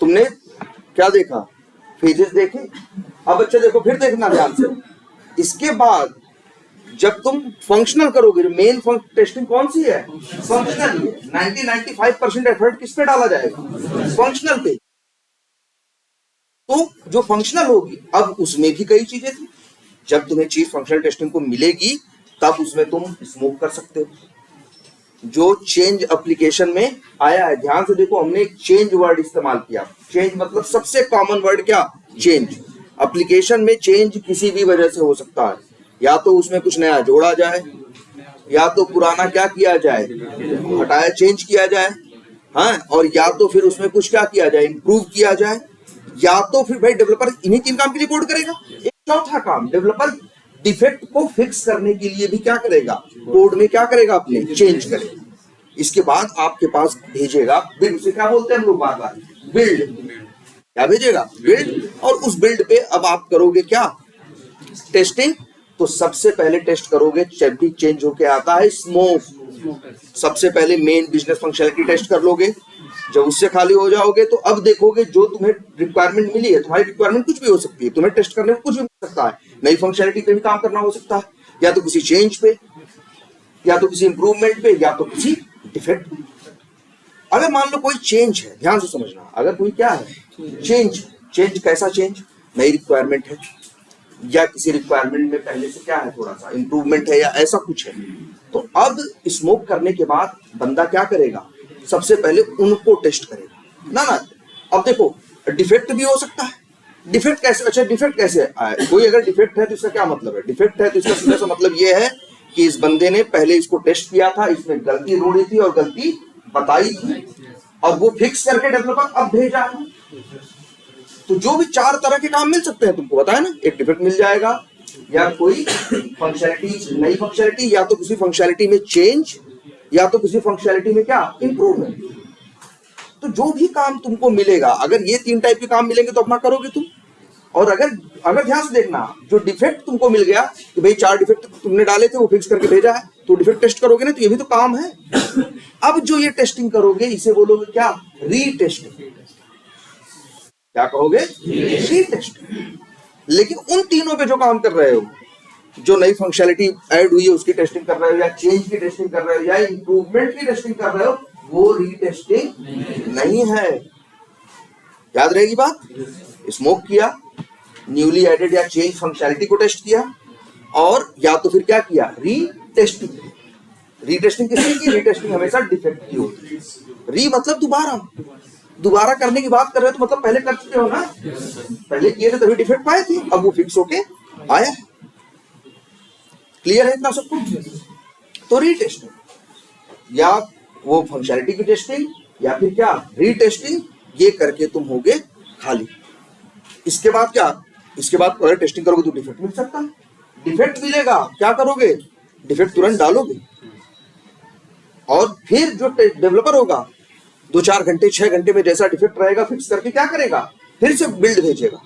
तुमने क्या देखा, फेजेस देखे। अब बच्चे देखो फिर देखना ध्यान से, इसके बाद जब तुम फंक्शनल करोगे, मेन टेस्टिंग कौन सी है, फंक्शनल। 90-95% एफर्ट किस पे डाला जाएगा, फंक्शनल पे। तो जो फंक्शनल होगी, अब उसमें भी कई चीजें थी। जब तुम्हें चीज फंक्शनल टेस्टिंग को मिलेगी तब उसमें तुम स्मोक कर सकते हो, जो चेंज एप्लीकेशन में आया है। ध्यान से देखो, हमने एक चेंज वर्ड इस्तेमाल किया। चेंज मतलब सबसे कॉमन वर्ड क्या, चेंज। एप्लीकेशन में चेंज किसी भी वजह से हो सकता है, या तो उसमें कुछ नया जोड़ा जाए, या तो पुराना क्या किया जाए, हटाया, चेंज किया जाए, हाँ, और या तो फिर उसमें कुछ क्या किया जाए, इंप्रूव किया जाए, या तो फिर भाई डेवलपर इन्हीं 3 काम के लिए कोड करेगा। एक चौथा काम, डेवलपर डिफेक्ट को फिक्स करने के लिए भी क्या करेगा, कोड में क्या करेगा, अपने चेंज करेगा। इसके बाद आपके पास भेजेगा बिल्ड, उसे क्या बोलते हैं हम लोग बार बार, बिल्ड। क्या भेजेगा, बिल्ड। और उस बिल्ड पे अब आप करोगे क्या, टेस्टिंग। तो सबसे पहले टेस्ट करोगे, जब भी चेंज होके आता है स्मोक, सबसे पहले मेन बिजनेस फंक्शनलिटी टेस्ट कर लोगे। जब उससे खाली हो जाओगे तो अब देखोगे जो तुम्हें रिक्वायरमेंट मिली है, तुम्हारी रिक्वायरमेंट कुछ भी हो सकती है, तुम्हें टेस्ट करने में कुछ भी मिल सकता है। नई फंक्शनलिटी पे भी काम करना हो सकता है, या तो किसी चेंज पे, या तो किसी इंप्रूवमेंट पे, या तो किसी डिफेक्ट पे। अगर मान लो कोई चेंज है, ध्यान से समझना, अगर कोई क्या है, चेंज। चेंज कैसा चेंज, नई रिक्वायरमेंट है, या किसी रिक्वायरमेंट में पहले से क्या है, थोड़ा सा इंप्रूवमेंट है, या ऐसा कुछ है। तो अब स्मोक करने के बाद बंदा क्या करेगा, सबसे पहले उनको टेस्ट करेगा ना। अब देखो, डिफेक्ट भी हो सकता है। डिफेक्ट कैसे, अच्छा डिफेक्ट कैसे आए, कोई अगर डिफेक्ट है तो इसका क्या मतलब है, डिफेक्ट है तो इसका सीधा सा मतलब ये है कि इस बंदे ने पहले इसको टेस्ट किया था, इसमें गलती ढूंढी थी और गलती बताई थी, और वो फिक्स करके डेवलपर अब भेजा है। तो जो भी 4 तरह के काम मिल सकते हैं, तुमको बताया ना, एक डिफेक्ट मिल जाएगा, या कोई फंक्शनलिटी, नई फंक्शनलिटी, या तो किसी फंक्शनलिटी में चेंज, या तो किसी फंक्शनलिटी में क्या, इंप्रूवमेंट। तो जो भी काम तुमको मिलेगा, अगर ये 3 टाइप के काम मिलेंगे तो अपना करोगे तुम। और अगर ध्यान से देखना, जो डिफेक्ट तुमको मिल गया कि भाई 4 डिफेक्ट तुमने डाले थे, वो फिक्स करके भेजा है, तो डिफेक्ट टेस्ट करोगे ना, तो ये भी तो काम है। अब जो ये टेस्टिंग करोगे, इसे बोलोगे क्या, रीटेस्टिंग। क्या कहोगे, रीटेस्टिंग। लेकिन उन तीनों पे जो काम कर रहे हो, जो नई फंक्शनलिटी ऐड हुई है उसकी टेस्टिंग कर रहे हो, या चेंज की टेस्टिंग कर रहे हो, या इंप्रूवमेंट की टेस्टिंग कर रहे हो, वो रीटेस्टिंग नहीं है। याद रहेगी बात। स्मोक किया, न्यूली एडेड या चेंज फंक्शनलिटी को टेस्ट किया, और या तो फिर क्या किया, रीटेस्टिंग। रीटेस्टिंग किसकी की, रीटेस्टिंग हमेशा डिफेक्ट की होती है। री मतलब दोबारा करने की बात कर रहे हो, तो मतलब पहले कर चुके हो ना, पहले किए थे तभी डिफेक्ट पाए थे, अब वो फिक्स होके आया। क्लियर है इतना सब कुछ। तो रीटेस्टिंग, या वो फंक्शनलिटी की टेस्टिंग, या फिर क्या, रीटेस्टिंग, ये करके तुम होगे खाली। इसके बाद क्या, इसके बाद अगर टेस्टिंग करोगे तो डिफेक्ट मिल सकता है। डिफेक्ट मिलेगा, क्या करोगे, डिफेक्ट तुरंत डालोगे, और फिर जो डेवलपर होगा 2-4 घंटे 6 घंटे में जैसा डिफेक्ट रहेगा फिक्स करके क्या करेगा, फिर से बिल्ड भेजेगा,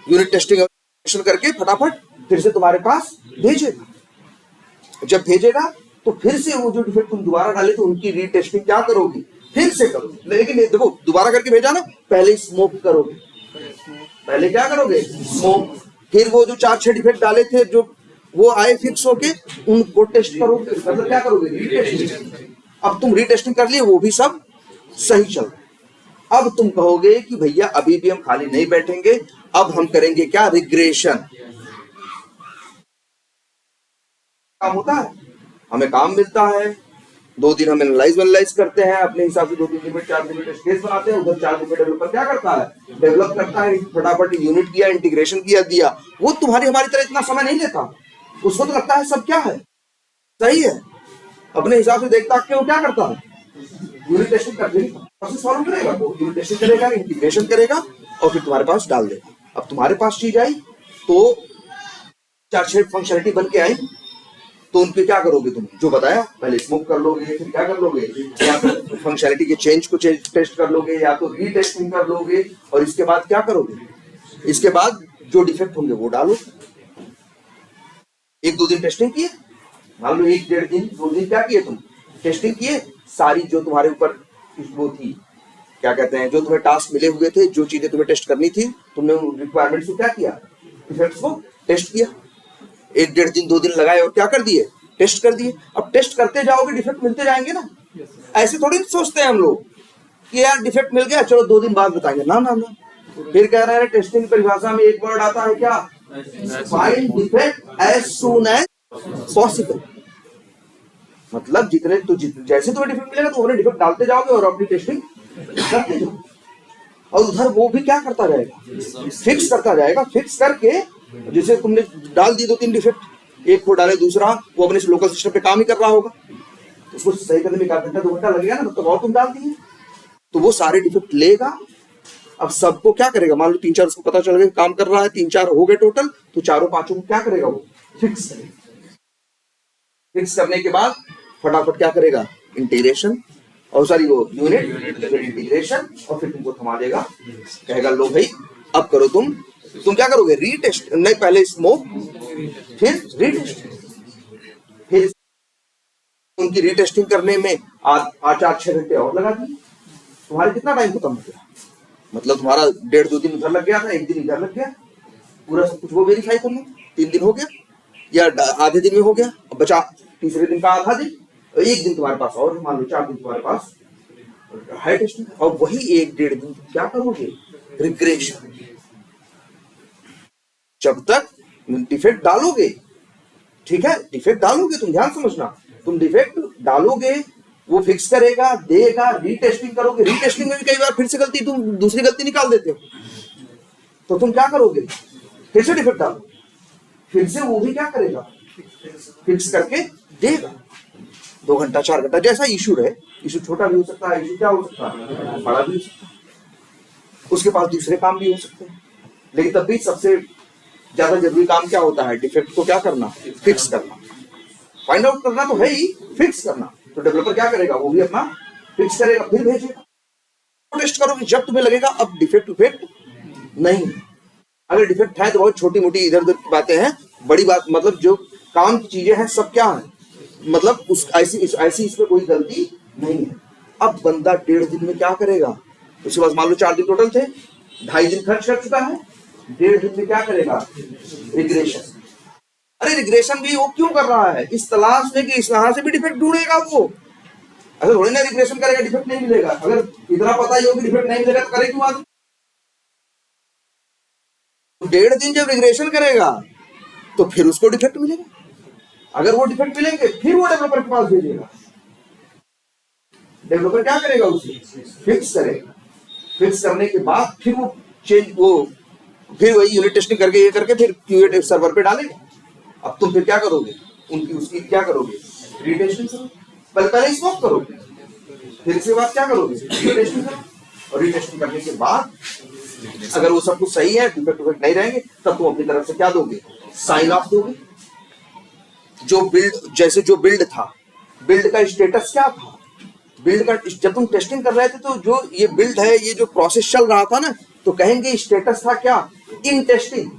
यूनिट टेस्टिंग करके फटाफट फिर से तुम्हारे पास भेजेगा। जब भेजेगा तो फिर से वो जो डिफेक्ट तुम दोबारा डाले तो उनकी रीटेस्टिंग क्या करोगी, फिर से करोगे। लेकिन देखो, दोबारा करके भेजा ना, पहले स्मोक करोगे, पहले क्या करोगे, स्मोक। फिर वो जो 4-6 डिफेक्ट डाले थे, जो वो आए फिक्स होके, उनको टेस्ट करोगे, मतलब क्या करोगे, रीटेस्टिंग। अब तुम रीटेस्टिंग कर लिए, वो भी सब सही चल रहा। अब तुम कहोगे कि भैया अभी भी हम खाली नहीं बैठेंगे, अब हम करेंगे क्या, रिग्रेशन। काम होता है, हमें काम मिलता है, 2 दिन हम एनालाइज करते हैं अपने हिसाब से, 2-3 दिन में 4 दिन में टेस्ट केस बनाते हैं, उधर 4 दिन में डेवलपर क्या करता है, डेवलप करता है, फटाफट यूनिट किया, इंटीग्रेशन किया, दिया। वो तुम्हारी हमारी तरह इतना समय नहीं लेता, उसको तो लगता है सब क्या है, सही है, अपने हिसाब से देखता है कि वो क्या करता है, यूनिट टेस्टिंग करके प्रोसेस फॉलो करेगा, वो यूनिट टेस्टिंग करेगा, इंटीग्रेशन करेगा, और फिर तुम्हारे पास डाल देगा। अब तुम्हारे पास चीज आई तो 4-6 फंक्शनलिटी बन के आई, तो उनपे क्या करोगे, तुम जो बताया, पहले स्मोक कर लोगे, फिर क्या कर लोगे, या तो फंक्शनलिटी के चेंज को टेस्ट कर लोगे, या तो रीटेस्टिंग कर लोगे, और इसके बाद क्या करोगे, इसके बाद जो डिफेक्ट होंगे वो डालो। 1-2 दिन टेस्टिंग किए, मान लो 1-1.5 दिन 2 दिन क्या किए तुम, टेस्टिंग किए, सारी जो तुम्हारे ऊपर वो थी क्या कहते हैं, जो तुम्हें टास्क मिले हुए थे, जो चीजें तुम्हें टेस्ट करनी थी, तुमने उन रिक्वायरमेंट्स को क्या किया, डिफेक्ट्स को टेस्ट किया। 1-1.5 दिन 2 दिन लगाए और क्या कर दिए, टेस्ट कर दिए। अब टेस्ट करते जाओगे, डिफेक्ट मिलते जाएंगे ना। ऐसे थोड़ी सोचते हैं हम लोग कि यार डिफेक्ट मिल गया, चलो 2 दिन बाद बताएंगे, ना ना ना। फिर कह रहे हैं टेस्टिंग परिभाषा में एक वर्ड आता है क्या, find defect as soon as possible. मतलब जैसे तुम्हें डिफेक्ट मिलेगा तो उन्हें डिफेक्ट डालते जाओगे और अपनी टेस्टिंग करते जाओगे। और उधर वो भी क्या करता जाएगा, फिक्स करता जाएगा। फिक्स करके जैसे तुमने डाल दी 2-3 डिफेक्ट, एक को डाले, दूसरा वो अपने लोकल सिस्टम पे काम ही कर रहा होगा, तो उसको सही करने में 1 घंटा 2 घंटा लगेगा ना, तब और तुम डाल दिए तो वो सारे डिफेक्ट लेगा। अब सबको क्या करेगा, मान लो 3-4 उसको पता चल गया काम कर रहा है, 3-4 हो गए टोटल, तो 4-5 को क्या करेगा, वो फिक्स करेगा। फिक्स करने के बाद फटाफट क्या करेगा, इंटीग्रेशन, और सॉरी वो यूनिट इंटीग्रेशन, और फिर तुमको थमा देगा, कहेगा लो भाई अब करो तुम क्या करोगे, रीटेस्ट, नहीं पहले स्मोक फिर रीटेस्ट। फिर उनकी रीटेस्टिंग करने में 4-6 घंटे और लगा दिए, तुम्हारे कितना टाइम खत्म हो गया। मतलब तुम्हारा 1.5-2 दिन उधर लग गया था, 1 दिन इधर लग गया, पूरा सब कुछ वो वेरीफाई करने 3 दिन हो गया, या आधे दिन में हो गया, अब बचा तीसरे दिन का आधा दिन, 1 दिन तुम्हारे पास और मान लो 4 दिन तुम्हारे पास है टेस्टिंग। और वही 1-1.5 दिन क्या करोगे, रिग्रेशन। जब तक डिफेक्ट डालोगे, ठीक है, डिफेक्ट डालोगे, तुम ध्यान समझना, तुम डिफेक्ट डालोगे, वो फिक्स करेगा, देगा, रीटेस्टिंग करोगे, रीटेस्टिंग में भी कई बार फिर से गलती, तुम दूसरी गलती निकाल देते हो, तो तुम क्या करोगे, फिर से डिफेक्ट डालो, फिर से वो भी क्या करेगा, फिक्स करके देगा। 2 घंटा 4 घंटा जैसा इशू रहे, इशू छोटा भी हो सकता है, इशू क्या हो सकता है, बड़ा भी हो सकता है, उसके पास दूसरे काम भी हो सकते हैं, लेकिन तब भी सबसे ज्यादा जरूरी काम क्या होता है, डिफेक्ट को क्या करना, फिक्स करना। फाइंड आउट करना तो है ही, फिक्स करना तो डेवलपर क्या करेगा, वो भी अपना फिक्स करेगा, फिर भेजेगा। टेस्ट करोगे जब तुम्हें लगेगा अब डिफेक्ट नहीं, अगर डिफेक्ट है तो बहुत छोटी मोटी इधर उधर की बातें हैं, बड़ी बात मतलब जो काम की चीजें हैं सब क्या है, मतलब उस ऐसी इसमें कोई गलती नहीं है। अब बंदा 1.5 दिन में क्या करेगा, उसके पास मान लो 4 दिन टोटल थे, 2.5 दिन खर्च कर चुका है, 1.5 दिन में क्या करेगा, रिग्रेशन। अरे रिग्रेशन भी वो क्यों कर रहा है, इस तलाश में कि इस यहाँ से भी डिफेक्ट ढूंढेगा वो, ऐसा थोड़ी ना रिग्रेशन करेगा डिफेक्ट नहीं मिलेगा। अगर इतना पता ही हो कि डिफेक्ट नहीं मिलेगा तो करे क्यों आदमी। 1.5 दिन जब रिग्रेशन करेगा तो फिर उसको डिफेक्ट मिलेगा, अगर वो डिफेक्ट मिलेंगे फिर वो डेवलपर के पास भेजेगा, डेवलपर क्या करेगा, उसे फिक्स करेगा, फिक्स करने के बाद फिर वो फिर वही यूनिट टेस्टिंग करके ये करके फिर क्यूए सर्वर पे डालेगा। अब तुम फिर क्या करोगे, उसकी क्या करोगे, रीटेस्टिंग करोगे, पहले स्मोक करोगे, फिर इसके बाद क्या करोगे, रीटेस्टिंग करोगे, और रीटेस्टिंग करने के बाद अगर वो सब कुछ सही है, डिफेक्ट नहीं रहेंगे, तब तुम अपनी तरफ से क्या दोगे, साइन ऑफ दोगे। जो बिल्ड था, बिल्ड का स्टेटस क्या था, बिल्ड का जब तुम टेस्टिंग कर रहे थे तो जो ये बिल्ड है, ये जो प्रोसेस चल रहा था ना, तो कहेंगे स्टेटस था क्या, इन टेस्टिंग,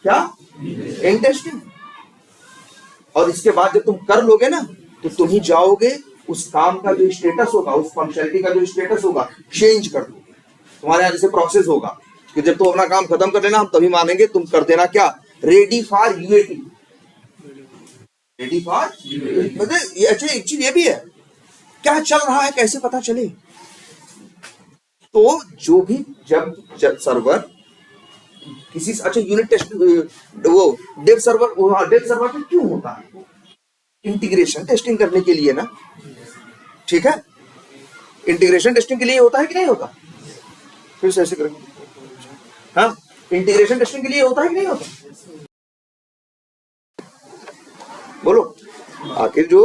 क्या इन टेस्टिंग। और इसके बाद जब तुम कर लोगे ना, तो तुम ही जाओगे उस काम का जो स्टेटस होगा, उस फंक्शनलिटी का जो स्टेटस होगा, चेंज कर दोगे। तुम्हारे यहाँ जैसे प्रोसेस होगा कि जब तुम अपना काम खत्म कर लेना, हम तभी मानेंगे, तुम कर देना क्या, ready for UAT, ready for, मतलब ये अच्छा एक चीज ये भी है, क्या चल रहा है कैसे पता चले। तो जो भी जब सर्वर किसी अच्छा यूनिट टेस्ट, वो डेव सर्वर पे क्यों होता है, इंटीग्रेशन टेस्टिंग करने के लिए ना, ठीक है, इंटीग्रेशन टेस्टिंग के लिए होता है कि नहीं होता, फिर से ऐसे करेंगे, हाँ इंटीग्रेशन टेस्टिंग के लिए होता है कि नहीं होता, बोलो। आखिर जो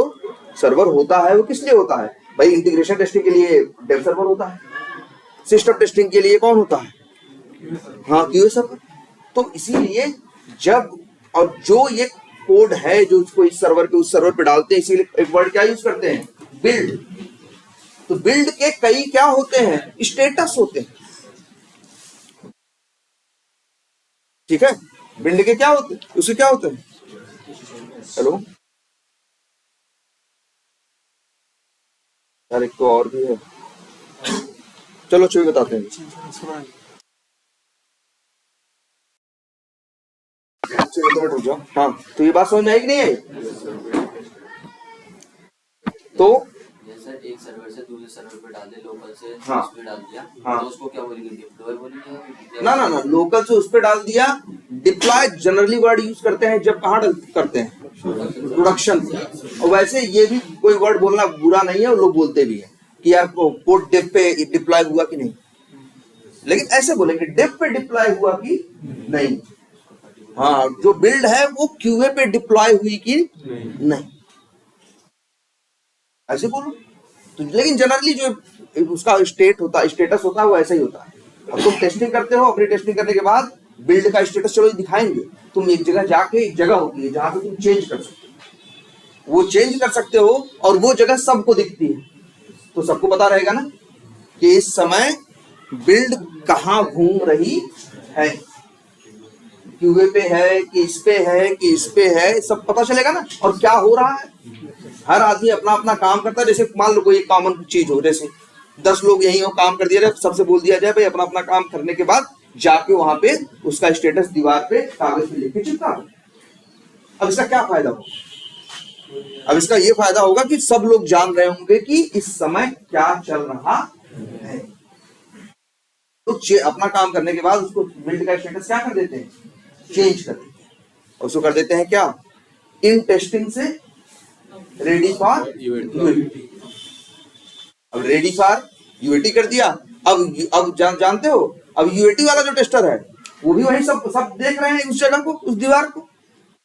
सर्वर होता है वो किस लिए होता है भाई, इंटीग्रेशन टेस्टिंग के लिए डेव सर्वर होता है, सिस्टम टेस्टिंग के लिए कौन होता है, हाँ क्यूए सर्वर। तो इसीलिए जब, और जो ये कोड है जो उसको इस सर्वर पे उस सर्वर पे डालते हैं, इसीलिए एक वर्ड क्या यूज करते हैं, बिल्ड। तो बिल्ड के कई क्या होते हैं, स्टेटस होते हैं, ठीक है, बिल्ड के क्या होते हैं, उसके क्या होते हैं, हेलो यार एक तो और भी है, चलो छवि बताते हैं। हाँ, तो ये बात समझ में आई कि नहीं आई? तो सर एक सर्वर से दूसरे सर्वर पे डाल दे, लोकल से हाँ, उस पे डाल दिया, हाँ, तो उसको क्या बोलेंगे, डिप्लॉय बोलेंगे? ना ना ना, लोकल से उस पे डाल दिया। डिप्लॉय जनरली वर्ड यूज करते हैं जब कहाँ करते हैं, प्रोडक्शन। और वैसे ये भी कोई वर्ड बोलना बुरा नहीं है, और लोग बोलते भी है कि यार पोर्ट डेप पे डिप्लॉय हुआ कि नहीं, लेकिन ऐसे बोलेंगे डेप पे डिप्लॉय हुआ कि नहीं। हाँ, जो बिल्ड है वो क्यूए पे डिप्लॉय हुई कि नहीं, ऐसे बोलो। तो लेकिन जनरली जो उसका स्टेटस होता है वो ऐसा ही होता है। अब तुम टेस्टिंग करते हो, अपनी टेस्टिंग करने के बाद बिल्ड का स्टेटस चलो दिखाएंगे, तुम एक जगह जाके, एक जगह होती है जहां पे तुम चेंज कर सकते हो, वो चेंज कर सकते हो, और वो जगह सबको दिखती है, तो सबको पता रहेगा ना कि इस समय बिल्ड कहाँ घूम रही है, क्यूए पे है कि इस पे है कि इस पे है, सब पता चलेगा ना, और क्या हो रहा है। हर आदमी अपना अपना काम करता है। जैसे मान लो कोई कॉमन चीज हो, जैसे 10 लोग यही हो, काम कर दिया जाए, सबसे बोल दिया जाए भाई अपना अपना काम करने के बाद जाके वहां पे उसका स्टेटस दीवार पे कागज पे लिख के चिपका दो। अब इसका क्या फायदा होगा? अब इसका ये फायदा होगा कि सब लोग जान रहे होंगे कि इस समय क्या चल रहा है। तो अपना काम करने के बाद उसको बिल्ड का स्टेटस क्या कर देते हैं, चेंज कर देते हैं, और उसको कर देते हैं क्या, इन टेस्टिंग से रेडी फॉर यूएटी। अब रेडी फॉर यूएटी कर दिया। अब जानते हो, अब यूएटी वाला जो टेस्टर है वो भी वही सब देख रहे हैं उस जगह को, उस दीवार को,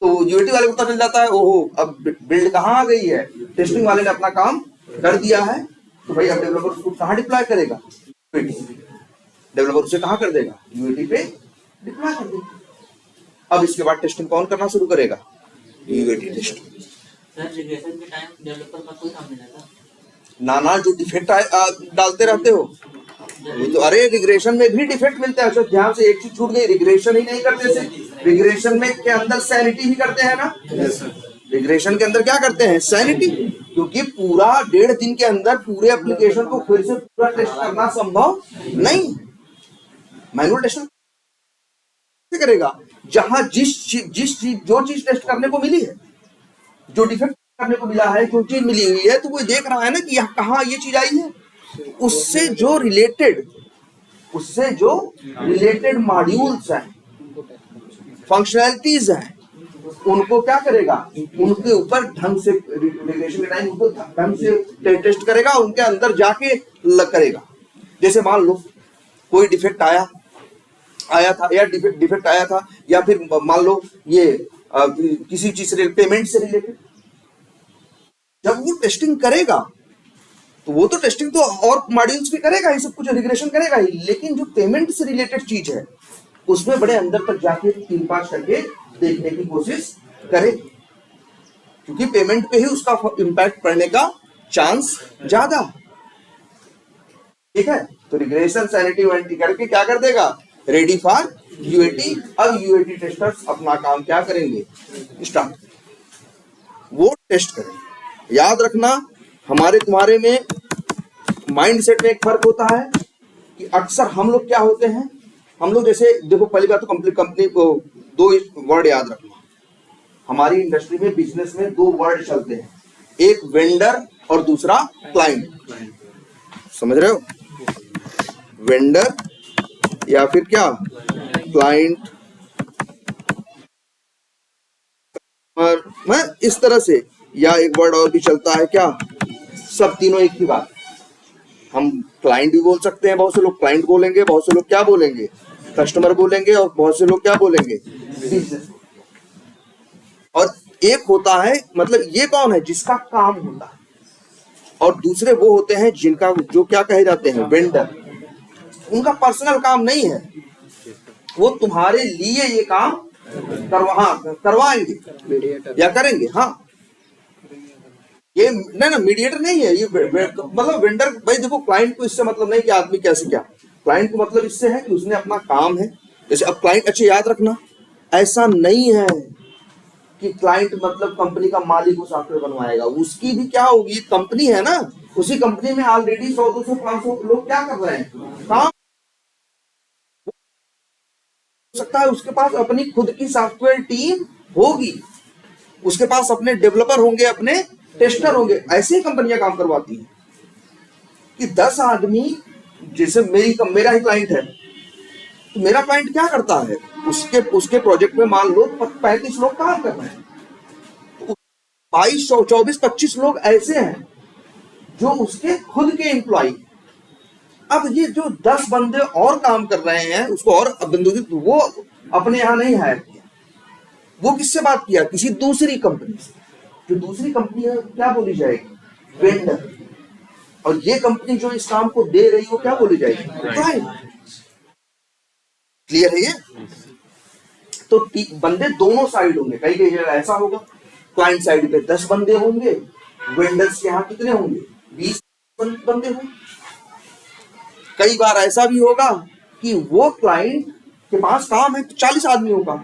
तो यूएटी वाले को पता चल जाता है, ओहो अब बिल्ड कहाँ आ गई है, टेस्टिंग वाले ने अपना काम कर दिया है, तो भाई अब डेवलपर उसको कहाँ डिप्लॉय करेगा, डेवलपर उसे कहाँ कर देगा, यूएटी पे डिप्लॉय कर देगा। अब इसके बाद टेस्टिंग कौन करना शुरू करेगा, यूएटी टेस्टिंग। सर रिग्रेशन के टाइम डेवलपर का कोई काम नहीं रहता? नाना जो डिफेक्ट डालते रहते हो, तो अरे रिग्रेशन में भी डिफेक्ट मिलते हैं। अच्छा ध्यान से, एक चीज छूट गई, रिग्रेशन ही नहीं करते थे, रिग्रेशन में के अंदर सैनिटी ही करते हैं ना। रिग्रेशन के अंदर क्या करते हैं, सैनिटी, क्योंकि पूरा 1.5 दिन के अंदर पूरे एप्लीकेशन को फिर से पूरा टेस्ट करना संभव नहीं। मैनुअल टेस्ट करेगा, जहां जिस चीज जो चीज टेस्ट करने को मिली है, जो डिफेक्ट करने को मिला है, जो चीज मिली हुई है, तो वो देख रहा है ना कि यहाँ कहाँ ये चीज आई है, उससे जो रिलेटेड मॉड्यूल्स हैं, फंक्शनैलिटीज हैं, उनको क्या करेगा, उनके ऊपर ढंग से रिग्रेशन के टाइम उनको ढंग से टेस्ट करेगा, उनके अंदर जाके करेगा। जैसे मान लो कोई डिफेक्ट आया था, या डिफेक्ट आया था, या फिर मान लो ये किसी चीज से, पेमेंट से रिलेटेड, जब वो टेस्टिंग करेगा तो वो तो टेस्टिंग तो और मॉड्यूल्स भी करेगा ही, सब कुछ रिग्रेशन करेगा ही, लेकिन जो पेमेंट से रिलेटेड चीज है उसमें बड़े अंदर तक जाके 3-5 करके देखने की कोशिश करे, क्योंकि पेमेंट पे ही उसका इंपैक्ट पड़ने का चांस ज्यादा। ठीक है, तो रिग्रेशन सैनिटी वानिटी करके क्या कर देगा, रेडी फॉर यूएटी। अब यूएटी टेस्टर्स अपना काम क्या करेंगे, स्टार्ट, वो टेस्ट करेंगे। याद रखना, हमारे तुम्हारे में माइंडसेट में एक फर्क होता है कि अक्सर हम लोग क्या होते हैं, हम लोग जैसे देखो, पहली बात तो कंपनी को 2 वर्ड याद रखना। हमारी इंडस्ट्री में, बिजनेस में 2 वर्ड चलते हैं, एक वेंडर और दूसरा क्लाइंट। समझ रहे हो, वेंडर या फिर क्या, क्लाइंट। और मैं इस तरह से, या एक वर्ड और भी चलता है क्या, सब तीनों एक ही बात। हम क्लाइंट भी बोल सकते हैं, बहुत से लोग क्लाइंट बोलेंगे, बहुत से लोग क्या बोलेंगे, कस्टमर बोलेंगे, और बहुत से लोग क्या बोलेंगे, बिजनेस। और एक होता है, मतलब ये कौन है, जिसका काम होता है, और दूसरे वो होते हैं जिनका, जो क्या कहे जाते हैं, वेंडर। उनका पर्सनल काम नहीं है, वो तुम्हारे लिए ये काम करवाएंगे या करेंगे। हाँ, ये नहीं ना, मीडिएटर नहीं है ये, मतलब वेंडर। भाई देखो, क्लाइंट को इससे मतलब नहीं कि आदमी कैसे क्या, क्लाइंट को मतलब इससे है कि उसने अपना काम है। जैसे अब क्लाइंट, अच्छा याद रखना, ऐसा नहीं है कि क्लाइंट मतलब कंपनी का मालिक उस सॉफ्टवेयर बनवाएगा, उसकी भी क्या होगी, कंपनी है ना, उसी कंपनी में ऑलरेडी 100, 200, 500 लोग क्या कर रहे हैं, काम। हो सकता है उसके पास अपनी खुद की सॉफ्टवेयर टीम होगी, उसके पास अपने डेवलपर होंगे, अपने टेस्टर होंगे। ऐसी कंपनियां काम करवाती हैं कि 10 आदमी, जैसे मेरा ही क्लाइंट है, तो मेरा क्लाइंट क्या करता है, उसके प्रोजेक्ट में मान लो 35 लोग काम कर रहे हैं, तो 22, 24, 25 लोग ऐसे हैं जो उसके खुद के एम्प्लॉय। अब ये जो 10 बंदे और काम कर रहे हैं, उसको और वो अपने यहाँ नहीं हायर किया, वो किससे बात किया, किसी दूसरी कंपनी से, जो दूसरी कंपनी क्या बोली जाएगी, वेंडर। और ये कंपनी जो इस काम को दे रही हो क्या बोली जाएगी, क्लाइंट। क्लियर है ये? तो बंदे दोनों साइड होंगे। कई कई जगह ऐसा होगा, क्लाइंट साइड पे 10 बंदे होंगे, वेंडर्स के यहाँ कितने होंगे, 20 बंदे होंगे। कई बार ऐसा भी होगा कि वो क्लाइंट के पास काम है 40 आदमियों का,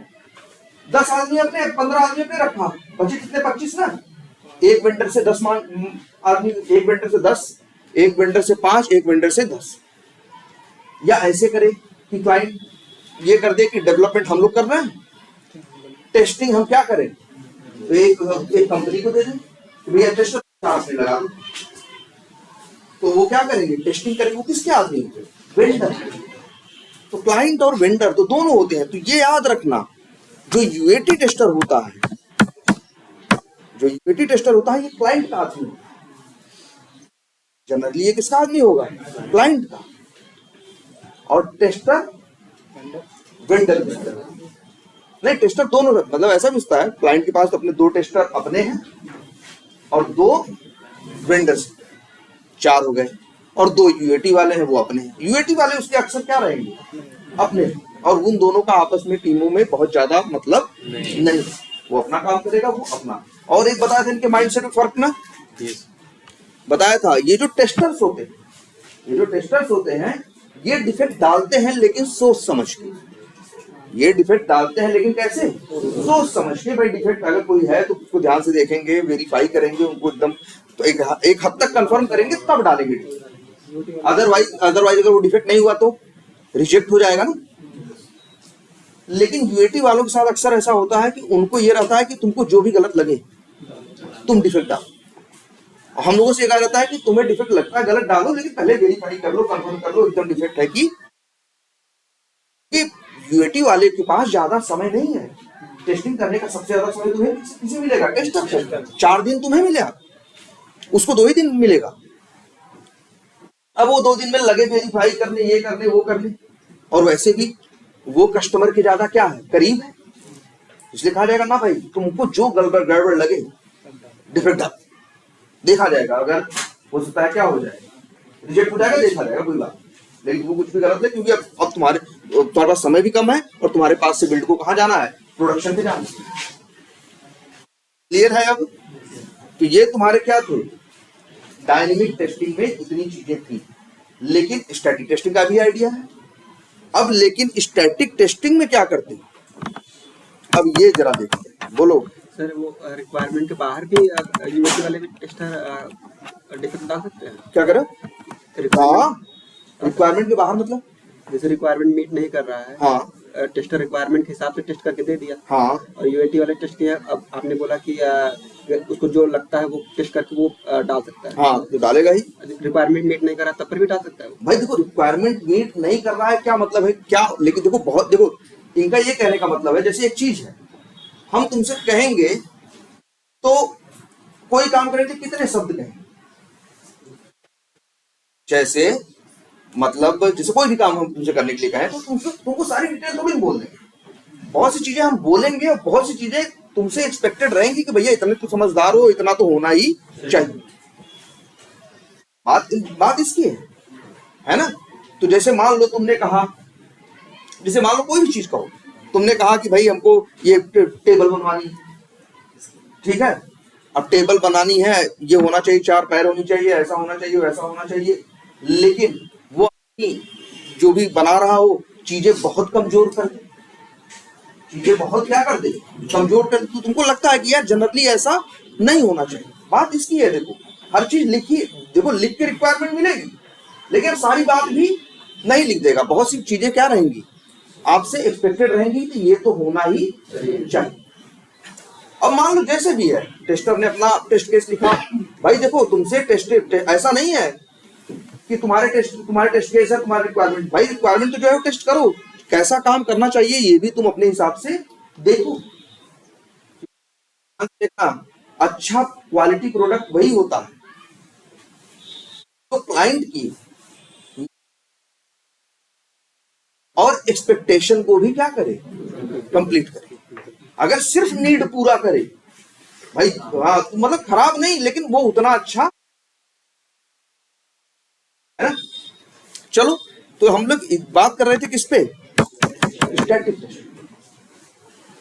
10 आदमी अपने, 15 आदमी अपने रखा, बचे कितने, 25 ना। एक वेंडर से 10 आदमी, एक वेंडर से 10, एक वेंडर से 5, एक वेंडर से 10। या ऐसे करे कि क्लाइंट ये कर दे कि डेवलपमेंट हम लोग कर रहे हैं, टेस्टिंग हम क्या करें, तो एक कंपनी को दे दें, भैया टेस्टर आपने लगा दो, तो वो क्या करेंगे, टेस्टिंग करेंगे। वो किसके आदमी, वेंडर। तो क्लाइंट और वेंडर तो दोनों होते हैं। तो ये याद रखना, जो यूएटी टेस्टर होता है, ये क्लाइंट का आदमी, जनरली ये किसका आदमी होगा, क्लाइंट का। और टेस्टर वेंडर नहीं, टेस्टर दोनों, मतलब ऐसा भी होता है क्लाइंट के पास तो अपने 2 टेस्टर अपने हैं और 2 वेंडर्स, 4 हो गए, और 2 यूएटी वाले हैं, वो अपने हैं। यूएटी वाले उसके अक्सर क्या रहेंगे, अपने, और उन दोनों का आपस में टीमों में बहुत ज्यादा मतलब नहीं, वो अपना काम करेगा, वो अपना। और एक बताया था इनके माइंडसेट में फर्क ना, बताया था, ये जो टेस्टर्स होते हैं, ये डिफेक्ट डालते हैं लेकिन सोच समझ के, ये डिफेक्ट डालते हैं लेकिन कैसे, सोच समझ के। भाई डिफेक्ट अगर कोई है तो उसको ध्यान से देखेंगे, वेरीफाई करेंगे, उनको एकदम तो एक हद तक कंफर्म करेंगे, तब डालेंगे। अदरवाइज अगर वो डिफेक्ट नहीं हुआ तो रिजेक्ट हो जाएगा ना। लेकिन यूएटी वालों के साथ अक्सर ऐसा होता है कि उनको ये रहता है कि तुमको जो भी गलत लगे तुम डिफेक्ट डालो। हम लोगों से कहा जाता है कि तुम्हें डिफेक्ट लगता है गलत डालो, लेकिन पहले वेरीफाई कर लो, कंफर्म कर लो एकदम डिफेक्ट है कि यूएटी वाले के पास ज्यादा समय नहीं है टेस्टिंग करने का। सबसे ज्यादा समय तुम्हें किसे मिलेगा, टेस्टर। 4 दिन तुम्हें मिलेगा, उसको 2 ही दिन मिलेगा। अब वो 2 दिन में लगे वेरीफाई करने, ये करने, वो करने। और वैसे भी वो कस्टमर के ज्यादा क्या है, करीब है, इसलिए कहा जाएगा ना भाई तुमको जो गड़बड़ लगे डिफेक्ट देखा जाएगा। अगर हो सकता है क्या हो जाएगा, रिजेक्ट हो जाएगा, देखा जाएगा, कोई बात। लेकिन वो कुछ भी गलत है, क्योंकि अब तुम्हारे पास समय भी कम है और तुम्हारे पास से बिल्ड को कहाँ जाना है, प्रोडक्शन पे जाना है। क्लियर है? अब तो ये तुम्हारे क्या थे, डायनेमिक टेस्टिंग में इतनी चीजें थी, लेकिन स्टैटिक टेस्टिंग का भी आइडिया है। अब लेकिन स्टैटिक टेस्टिंग में क्या करते हैं, अब ये जरा देखिए, बोलो सर। वो रिक्वायरमेंट के बाहर भी यूएटी वाले भी टेस्टर डिफेक्ट डाल सकते हैं, क्या करें? हाँ, रिक्वायरमेंट के बाहर मतलब जैसे रिक्वायरमेंट मीट नहीं कर रहा है, हाँ, टेस्टर रिक्वायरमेंट के हिसाब से टेस्ट करके दे दिया, हाँ, और यूएटी वाले टेस्ट किया। अब आपने बोला कि उसको जो लगता है वो टेस्ट करके वो डाल सकता है। हाँ, तो डालेगा ही। रिक्वायरमेंट मीट नहीं कर रहा तब पर भी डाल सकता है भाई देखो, रिक्वायरमेंट मीट नहीं कर रहा है क्या मतलब है क्या, लेकिन देखो इनका ये कहने का मतलब है, जैसे एक चीज है, हम तुमसे कहेंगे तो कोई काम करेंगे कितने शब्द कहेंगे, जैसे मतलब जैसे कोई भी काम हम तुमसे करने के लिए कहें तो तुमको सारी डिटेल थोड़ी बोल देंगे। बहुत सी चीजें हम बोलेंगे और बहुत सी चीजें तुमसे एक्सपेक्टेड रहेंगी कि भैया इतने तो समझदार हो, इतना तो होना ही चाहिए। बात इसकी है ना। तो जैसे मान लो तुमने कहा, जैसे मान लो कोई भी चीज कहो, तुमने कहा कि भाई हमको ये टेबल बनवानी है, ठीक है। अब टेबल बनानी है, ये होना चाहिए, 4 पैर होनी चाहिए, ऐसा होना चाहिए, वैसा होना चाहिए, लेकिन वो जो भी बना रहा हो चीजें बहुत कमजोर कर दे, चीजें बहुत क्या कर दे, कमजोर कर दे। तो तुमको लगता है कि यार जनरली ऐसा नहीं होना चाहिए। बात इसकी है, देखो हर चीज लिखी, देखो लिख के रिक्वायरमेंट मिलेगी, लेकिन सारी बात भी नहीं लिख देगा। बहुत सी चीजें क्या रहेंगी आपसे एक्सपेक्टेड रहेंगी कि ये तो होना ही चाहिए। अब मान लो जैसे भी है, टेस्टर ने अपना टेस्ट केस लिखा, भाई देखो तुमसे टेस्ट ऐसा नहीं है कि तुम्हारे टेस्ट केस है, तुम्हारी रिक्वायरमेंट, भाई रिक्वायरमेंट तो जो है वो टेस्ट करो, कैसा काम करना चाहिए ये भी तुम अपने हिसाब से देखो। अच्छा क्वालिटी प्रोडक्ट वही होता है तो क्लाइंट की और एक्सपेक्टेशन को भी क्या करे, कंप्लीट करे। अगर सिर्फ नीड पूरा करे भाई, हाँ तो मतलब खराब नहीं, लेकिन वो उतना अच्छा है ना। चलो तो हम लोग बात कर रहे थे किस पे, स्टैटिक टेस्टिंग।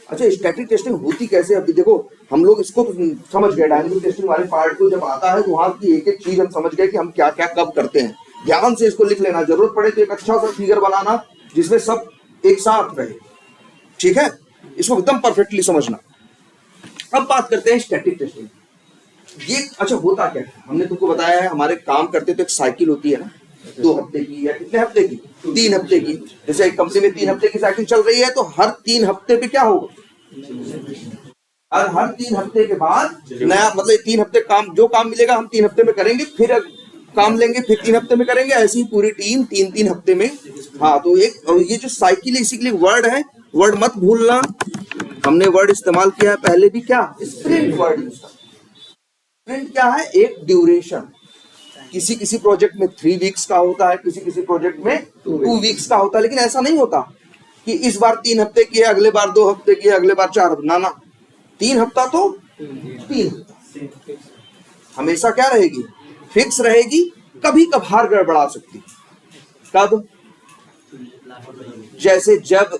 अच्छा स्टैटिक टेस्टिंग होती कैसे, अभी देखो हम लोग इसको तो समझ गए, डायनेमिक टेस्टिंग वाले पार्ट को जब आता है तो वहां की एक एक चीज हम समझ गए कि हम क्या क्या कब करते हैं। ध्यान से इसको लिख लेना, जरूरत पड़े तो एक अच्छा सा फिगर बनाना जिसमें सब एक साथ रहे, ठीक है, इसको एकदम परफेक्टली समझना। अब बात करते हैं स्टैटिक टेस्टिंग। ये अच्छा होता क्या है, हमने तुमको बताया है हमारे काम करते तो एक साइकिल होती है ना, 2 हफ्ते की या कितने हफ्ते की, 3 हफ्ते की। जैसे एक कंपनी में 3 हफ्ते की साइकिल चल रही है तो हर 3 हफ्ते पे क्या होगा, और हर 3 हफ्ते के बाद नया, मतलब 3 हफ्ते काम, जो काम मिलेगा हम 3 हफ्ते में करेंगे, फिर काम लेंगे, फिर 3 हफ्ते में करेंगे, ऐसी पूरी टीम 3-3 हफ्ते में। हाँ तो एक, और ये जो साइकिल है इसी के लिए वर्ड है, वर्ड मत भूलना, हमने वर्ड इस्तेमाल किया है पहले भी, क्या स्प्रिंट वर्ड यूज करते। स्प्रिंट क्या है, एक ड्यूरेशन, किसी किसी प्रोजेक्ट में 3 वीक्स का होता है, किसी किसी प्रोजेक्ट में 2 वीक्स का होता है, लेकिन ऐसा नहीं होता कि इस बार 3 हफ्ते की है, अगले बार 2 हफ्ते की है, अगले बार 4 हफ्ते, ना 3 हफ्ता तो 3 हफ्ता हमेशा क्या रहेगी, फिक्स रहेगी। कभी कभार गड़बड़ा सकती, कब, जैसे जब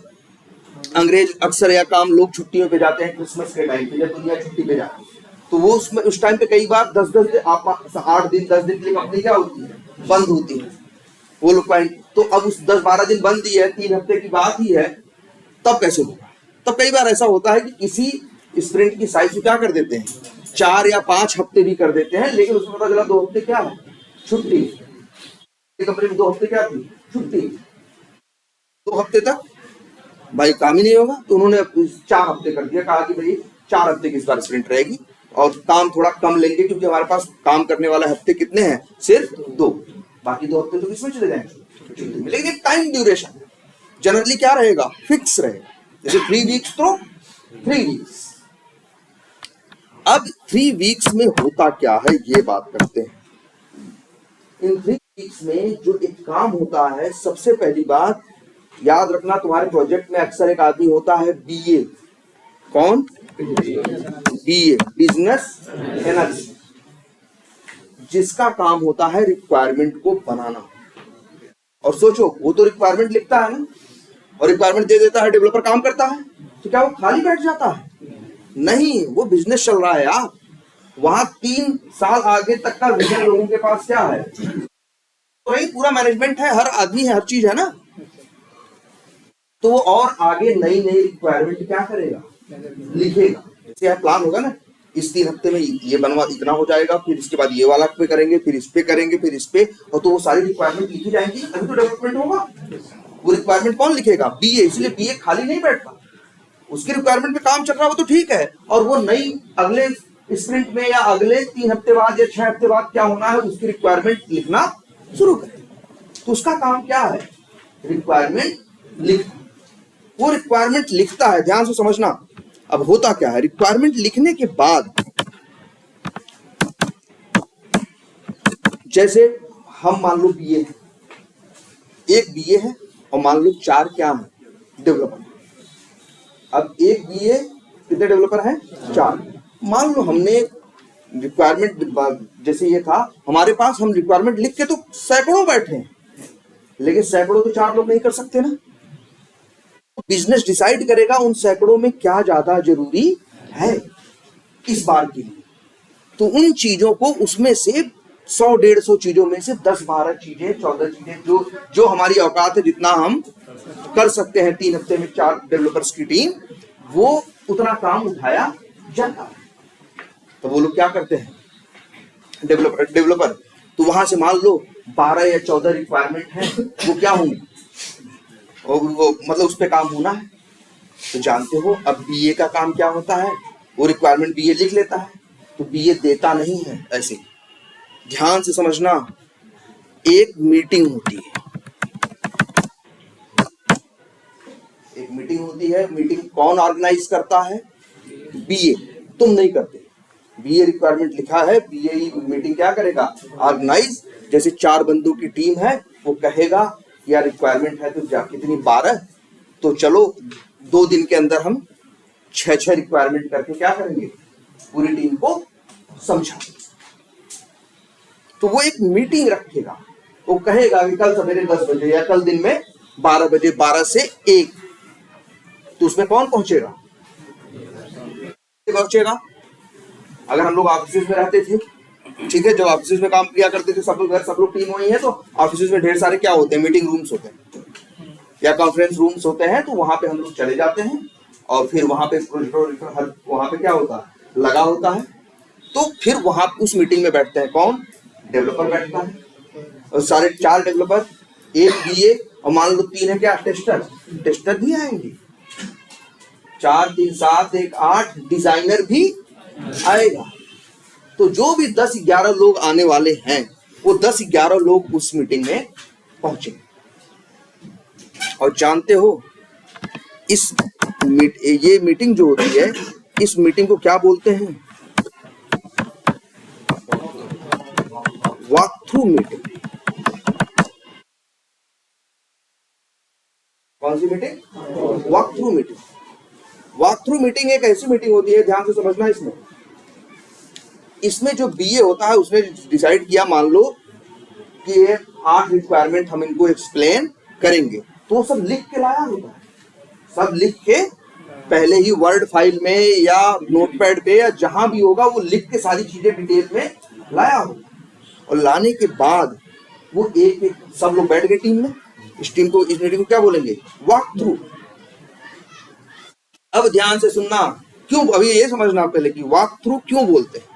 अंग्रेज अक्सर या काम लोग छुट्टियों पे जाते हैं, क्रिसमस के टाइम पे जब दुनिया छुट्टी पे जाती है तो वो उसमें उस टाइम पे कई बार 10-10 दिन, आप 8 दिन 10 दिन के लिए कंपनी क्या होती है, बंद होती है, वो लोग तो अब उस 10-12 दिन बंद ही है, 3 हफ्ते की बात ही है, तब कैसे होगा। तब कई बार ऐसा होता है कि किसी स्प्रिंट की साइज को क्या कर देते हैं, 4 या 5 हफ्ते भी कर देते हैं, लेकिन उसमें पता चला 2 हफ्ते क्या है, छुट्टी। कंपनी में 2 हफ्ते क्या थी, छुट्टी, 2 हफ्ते तक भाई काम ही नहीं होगा, तो उन्होंने 4 हफ्ते कर दिया, कहा कि भाई 4 हफ्ते की इस बार स्प्रिंट रहेगी और काम थोड़ा कम लेंगे, क्योंकि हमारे पास काम करने वाले हफ्ते कितने हैं, सिर्फ 2, बाकी 2 हफ्ते तो किसमें चले जाएंगे। लेकिन टाइम ड्यूरेशन जनरली क्या रहेगा, फिक्स रहेगा, जैसे 3 वीक्स तो 3 वीक्स। अब 3 वीक्स में होता क्या है ये बात करते हैं। इन 3 वीक्स में जो एक काम होता है, सबसे पहली बात याद रखना, तुम्हारे प्रोजेक्ट में अक्सर एक आदमी होता है बीए, कौन, बीए, बिजनेस एनालिस्ट, जिसका काम होता है रिक्वायरमेंट को बनाना। और सोचो वो तो रिक्वायरमेंट लिखता है ना, और रिक्वायरमेंट दे देता है, डेवलपर काम करता है, तो क्या वो खाली बैठ जाता है, नहीं, वो बिजनेस चल रहा है यार, वहां 3 साल आगे तक का विजन लोगों के पास क्या है, तो वही पूरा मैनेजमेंट है, हर आदमी है, हर चीज है ना, तो वो और आगे नई नई रिक्वायरमेंट क्या करेगा, लिखेगा। जैसे प्लान होगा ना, इस 3 हफ्ते में ये बनवा इतना हो जाएगा, फिर इसके बाद ये वाला पे करेंगे, फिर इस पे करेंगे, फिर इस पे, और तो वो सारी रिक्वायरमेंट लिखी जाएंगी, तभी तो डेवलपमेंट होगा। वो रिक्वायरमेंट कौन लिखेगा, बीए, इसलिए बीए खाली नहीं बैठता, उसकी रिक्वायरमेंट पे काम चल रहा है, वो तो ठीक है, और वो नई अगले स्प्रिंट में या अगले 3 हफ्ते बाद या 6 हफ्ते बाद क्या होना है, उसकी रिक्वायरमेंट लिखना शुरू करे। तो उसका काम क्या है, रिक्वायरमेंट लिखना। वो रिक्वायरमेंट लिखता है, ध्यान से समझना। अब होता क्या है, रिक्वायरमेंट लिखने के बाद जैसे हम मान लो बीए है, एक बीए है और मान लो 4 क्या है, डेवलपर। अब एक बीए कितने डेवलपर हैं, 4। मान लो हमने रिक्वायरमेंट, जैसे ये था हमारे पास, हम रिक्वायरमेंट लिख के तो सैकड़ों बैठे हैं, लेकिन सैकड़ों तो 4 लोग नहीं कर सकते ना। बिजनेस डिसाइड करेगा उन सैकड़ों में क्या ज्यादा जरूरी है इस बार के लिए, तो उन चीजों को, उसमें से 100-150 चीजों में से 10-12 चीजें, 14 चीजें जो हमारी औकात है, जितना हम कर सकते हैं 3 हफ्ते में 4 डेवलपर्स की टीम, वो उतना काम उठाया जाता है। तो वो लोग क्या करते हैं, डेवलपर, तो वहां से मान लो 12 या 14 रिक्वायरमेंट है, वो क्या होंगी, और वो मतलब उस पर काम होना है। तो जानते हो अब बीए का काम क्या होता है, वो रिक्वायरमेंट बीए लिख लेता है, तो बीए देता नहीं है ऐसे। ध्यान से समझना, एक मीटिंग होती है, एक मीटिंग होती है। मीटिंग कौन ऑर्गेनाइज करता है, बीए, तुम नहीं करते। बीए रिक्वायरमेंट लिखा है, बीए ही मीटिंग क्या करेगा, ऑर्गेनाइज। जैसे 4 बंदों की टीम है, वो कहेगा यार रिक्वायरमेंट है तो जा कितनी 12, तो चलो 2 दिन के अंदर हम 6 रिक्वायरमेंट करके क्या करेंगे, पूरी टीम को समझाएंगे। तो वो एक मीटिंग रखेगा, वो कहेगा कि कल सवेरे 10 बजे या कल दिन में 12 बजे, 12 से 1, तो उसमें कौन पहुंचेगा, अगर हम लोग ऑफिस में रहते थे, ठीक है, जब ऑफिस में काम किया करते थे सब लोग टीम हुई है, तो ऑफिस में ढेर सारे क्या होते हैं, मीटिंग रूम्स होते हैं या कॉन्फ्रेंस रूम्स होते हैं। तो वहां पे हम लोग चले जाते हैं और फिर वहां पे प्रोजेक्टर वहां पे क्या होता है, लगा होता है। तो फिर वहां उस मीटिंग में बैठते हैं कौन, डेवलपर बैठता है, और सारे 4 डेवलपर, 1 बीए, और मान लो 3 है क्या, टेस्टर भी आएंगे, 4 3 7 1 8 डिजाइनर भी आएगा। तो जो भी 10-11 लोग आने वाले हैं, वो 10-11 लोग उस मीटिंग में पहुंचेंगे। और जानते हो ये मीटिंग जो होती है, इस मीटिंग को क्या बोलते हैं, वॉक थ्रू मीटिंग। कौन सी meeting, walk through meeting. Walk through meeting एक ऐसी मीटिंग होती है, ध्यान से समझना, इसमें जो बीए होता है उसने डिसाइड किया, मान लो कि ये 8 रिक्वायरमेंट हम इनको एक्सप्लेन करेंगे, तो वो सब लिख के लाया होता है, सब लिख के पहले ही वर्ड फाइल में या नोटपैड पे या जहां भी होगा वो लिख के सारी चीजें डिटेल में लाया होगा। और लाने के बाद वो एक सब लोग बैठ गए टीम में, इस टीम को, इस मीटिंग को क्या बोलेंगे, वॉक थ्रू। अब ध्यान से सुनना, क्यों, अभी ये समझना पहले कि वॉक थ्रू क्यों बोलते हैं।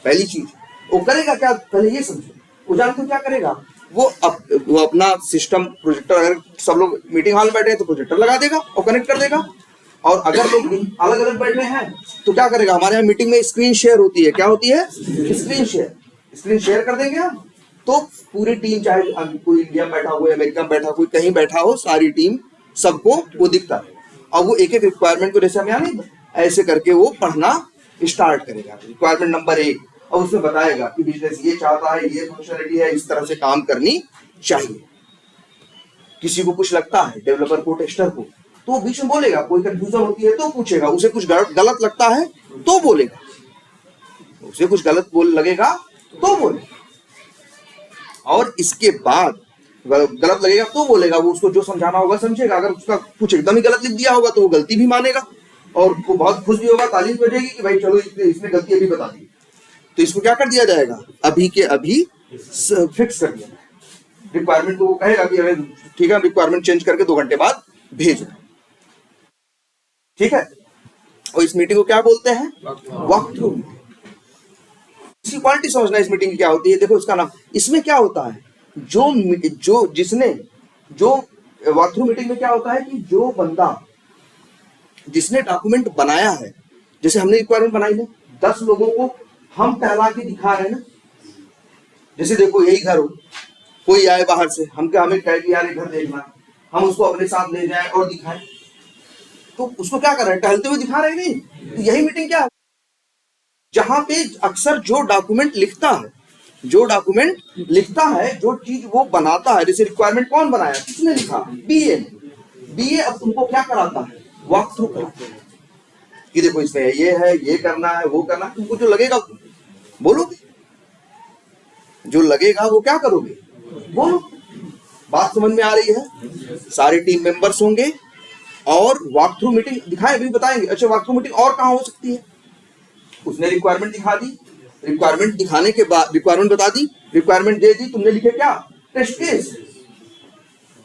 पहली चीज वो करेगा क्या, पहले ये समझो, वो जानते हो क्या करेगा, वो अपना सिस्टम प्रोजेक्टर, अगर सब लोग मीटिंग हॉल में बैठे हैं तो प्रोजेक्टर लगा देगा और कनेक्ट कर देगा। और अगर लोग अलग अलग बैठे हैं तो क्या करेगा, हमारे यहाँ मीटिंग में स्क्रीन शेयर होती है, क्या होती है, स्क्रीन शेयर कर देंगे हम। तो पूरी टीम, चाहे कोई इंडिया बैठा हो, अमेरिका में बैठा, कोई कहीं बैठा हो, सारी टीम सबको वो दिखता है। और वो एक एक रिक्वायरमेंट को, जैसे हम यहाँ नहीं ऐसे करके वो पढ़ना स्टार्ट करेगा, रिक्वायरमेंट नंबर 1, और उसमें बताएगा कि बिजनेस ये चाहता है, ये फंक्शनलिटी है, इस तरह से काम करनी चाहिए। किसी को कुछ लगता है, डेवलपर को, टेस्टर को, तो वो बीच में बोलेगा, कोई कंफ्यूजन होती है तो पूछेगा, उसे कुछ गलत लगता है तो बोलेगा, उसे कुछ गलत लगेगा तो बोलेगा। और इसके बाद गलत लगेगा तो बोलेगा, वो उसको जो समझाना होगा समझेगा। अगर उसका कुछ एकदम ही गलत लिख दिया होगा तो वो गलती भी मानेगा और वो बहुत खुश भी होगा, तालीम बजेगी कि भाई चलो इसने गलती अभी बता दी। तो इसको क्या कर दिया जाएगा, अभी के अभी फिक्स कर दिया। रिक्वायरमेंट को वो कहेगा कि अरे ठीक है, रिक्वायरमेंट चेंज करके 2 घंटे बाद भेजो, ठीक है। और इस मीटिंग को क्या बोलते हैं, वॉक थ्रू। इसकी क्वालिटी समझना, इस मीटिंग की क्या होती है, देखो इसका नाम, इसमें क्या होता है, जो वॉक थ्रू मीटिंग में क्या होता है कि जो बंदा जिसने डॉक्यूमेंट बनाया है, जैसे हमने रिक्वायरमेंट बनाई है, 10 लोगों को हम टहला के दिखा रहे हैं ना, जैसे देखो यही घर हो, कोई आए बाहर से, हमें कह दिया यार घर देखना, हम उसको अपने साथ ले जाए और दिखाएं, तो उसको क्या कर रहे हैं, टहलते हुए दिखा रहे हैं, नहीं। तो यही मीटिंग क्या है, जहां पे अक्सर जो डॉक्यूमेंट लिखता है, जो चीज वो बनाता है, जैसे रिक्वायरमेंट कौन बनाया, किसने लिखा, बीए अब तुमको क्या कराता है, वॉक थ्रू कराता है कि देखो इसमें ये है, ये करना है, वो करना है। तुमको जो लगेगा बोलोगे, जो लगेगा वो क्या करोगे, बोलो। बात समझ में आ रही है, सारे टीम मेंबर्स होंगे और वॉक थ्रू मीटिंग दिखाएं, भी बताएंगे। अच्छा, वॉक थ्रू मीटिंग और कहाँ हो सकती है, उसने रिक्वायरमेंट दिखा दी, रिक्वायरमेंट दिखाने के बाद रिक्वायरमेंट बता दी, रिक्वायरमेंट दे दी, तुमने लिखे क्या, टेस्ट केस।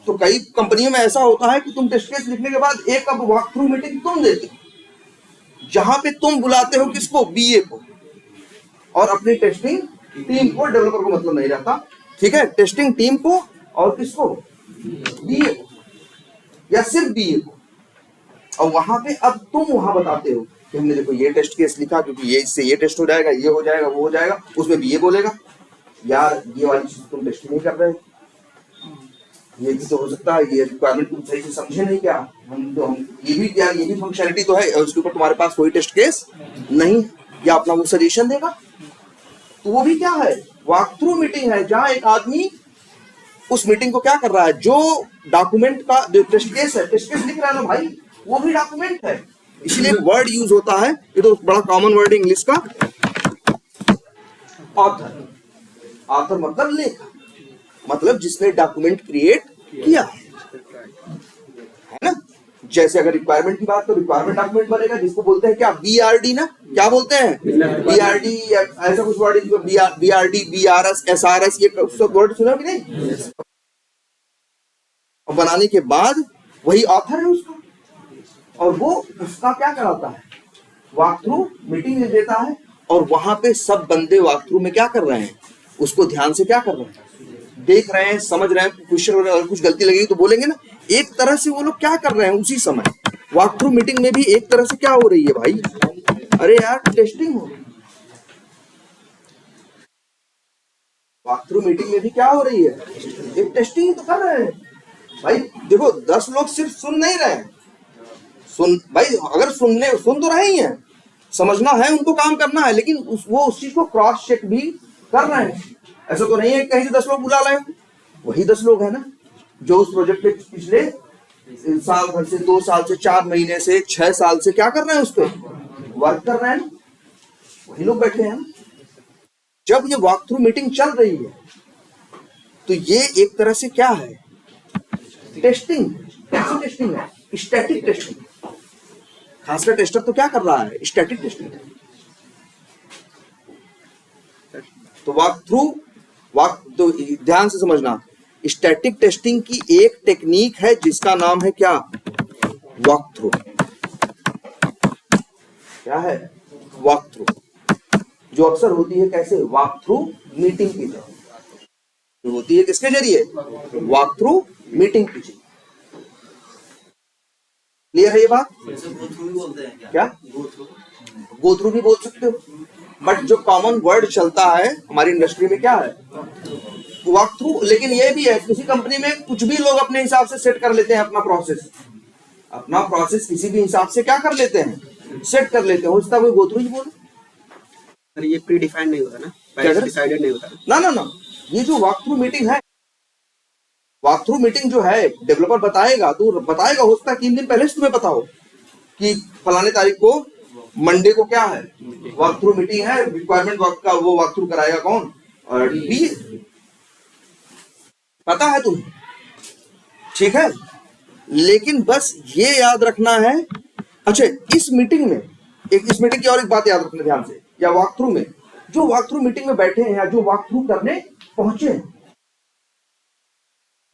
तो कई कंपनियों में ऐसा होता है कि तुम टेस्ट केस लिखने के बाद एक अब वॉक थ्रू मीटिंग तुम देते हो, जहां पे तुम बुलाते हो किसको, बीए को, और अपनी टेस्टिंग टीम को, डेवलपर को मतलब नहीं रहता, ठीक है। टेस्टिंग टीम को और किसको, बीए को, या सिर्फ बीए को। और वहां पे अब तुम वहां बताते हो कि हमने देखो ये टेस्ट केस लिखा, क्योंकि ये इससे ये टेस्ट हो जाएगा, ये हो जाएगा, वो हो जाएगा, उसमें भी ये बोलेगा यार ये वाली चीज तुम टेस्ट नहीं कर रहे, ये भी तो हो सकता है, ये रिक्वायरमेंट तुम सही से समझे नहीं क्या, हम ये भी यार ये भी फंक्शनलिटी तो है, और उसके ऊपर तुम्हारे पास कोई टेस्ट केस नहीं, या अपना वो सजेशन देगा। तो वो भी क्या है, वॉक थ्रू मीटिंग है, जहां एक आदमी उस मीटिंग को क्या कर रहा है, जो डॉक्यूमेंट का जो टेस्ट केस है, टेस्ट केस लिख रहा है ना भाई, वो भी डॉक्यूमेंट है। इसलिए वर्ड यूज होता है, ये तो बड़ा कॉमन वर्ड इंग्लिश का, ऑथर। ऑथर मतलब लेखक, मतलब जिसने डॉक्यूमेंट क्रिएट किया है ना। जैसे अगर रिक्वायरमेंट की बात, तो रिक्वायरमेंट डॉक्यूमेंट बनेगा, जिसको बोलते हैं क्या, बीआरडी ना, क्या बोलते हैं, बीआरडी, ऐसा कुछ वर्ड, बीआरडी, बीआरएस, एसआरएस, ये सब वर्ड सुना कि नहीं। और बनाने के बाद वही ऑथर है उसका, और वो उसका क्या कराता है, वॉक थ्रू मीटिंग देता है, और वहां पे सब बंदे वॉक थ्रू में क्या कर रहे हैं, उसको ध्यान से क्या कर रहे हैं, देख रहे हैं, समझ रहे हैं, क्वेश्चन हो रहा है, और कुछ गलती लगेगी तो बोलेंगे ना। एक तरह से वो लोग क्या कर रहे हैं उसी समय, वॉक थ्रू मीटिंग में भी एक तरह से क्या हो रही है भाई, अरे यार टेस्टिंग हो, वॉक थ्रू मीटिंग में भी क्या हो रही है, एक टेस्टिंग तो कर रहे हैं भाई। देखो 10 लोग सिर्फ सुन नहीं रहे हैं, सुन भाई, अगर सुन तो रहे ही हैं, समझना है उनको, काम करना है, लेकिन वो उस चीज को क्रॉस चेक भी कर रहे हैं। ऐसा तो नहीं है कहीं से 10 लोग बुला लाए, वही 10 लोग है ना, जो उस प्रोजेक्ट पे पिछले साल भर से, 2 साल से, 4 महीने से, 6 साल से क्या कर रहे हैं, उस पर वर्क कर रहे हैं, वही लोग बैठे हैं। जब ये वॉक थ्रू मीटिंग चल रही है, तो ये एक तरह से क्या है, टेस्टिंग। कैसी टेस्टिंग है, स्टैटिक टेस्टिंग। खासकर टेस्टर तो क्या कर रहा है, स्टैटिक टेस्टिंग। तो तो ध्यान से समझना, स्टैटिक टेस्टिंग की एक टेक्निक है जिसका नाम है क्या, वॉक थ्रू। क्या है, वॉक थ्रू, जो अक्सर होती है कैसे, वॉक थ्रू मीटिंग की जरिए होती है, किसके जरिए, वॉक थ्रू मीटिंग की जरिए। क्लियर है ये बात, क्या गो थ्रू भी बोल सकते हो, बट जो कॉमन वर्ड चलता है हमारी इंडस्ट्री में क्या है, वॉक थ्रू। लेकिन ये भी है, किसी कंपनी में कुछ भी लोग अपने हिसाब से सेट कर लेते हैं अपना प्रोसेस किसी भी हिसाब से क्या कर लेते हैं, सेट कर लेते हैं, उसका कोई गो थ्रू ही बोलो। सर ये प्री डिफाइंड नहीं होता ना, पहले डिसाइडेड नहीं होता ना, ये जो वॉक थ्रू मीटिंग है, वॉक थ्रू मीटिंग जो है, डेवलपर बताएगा, तो बताएगा, हो सकता है 3 दिन पहले से तुम्हें पता हो कि फलाने तारीख को, मंडे को क्या है, वॉक थ्रू मीटिंग है, रिक्वायरमेंट वर्क का वो वॉक थ्रू कराएगा कौन, और बीए, पता है तुम्हें, ठीक है। लेकिन बस ये याद रखना है, अच्छा इस मीटिंग में, इस मीटिंग की और एक बात याद रखना ध्यान से, या वॉक थ्रू में, जो वॉक थ्रू मीटिंग में बैठे हैं, या जो वॉक थ्रू करने पहुंचे हैं,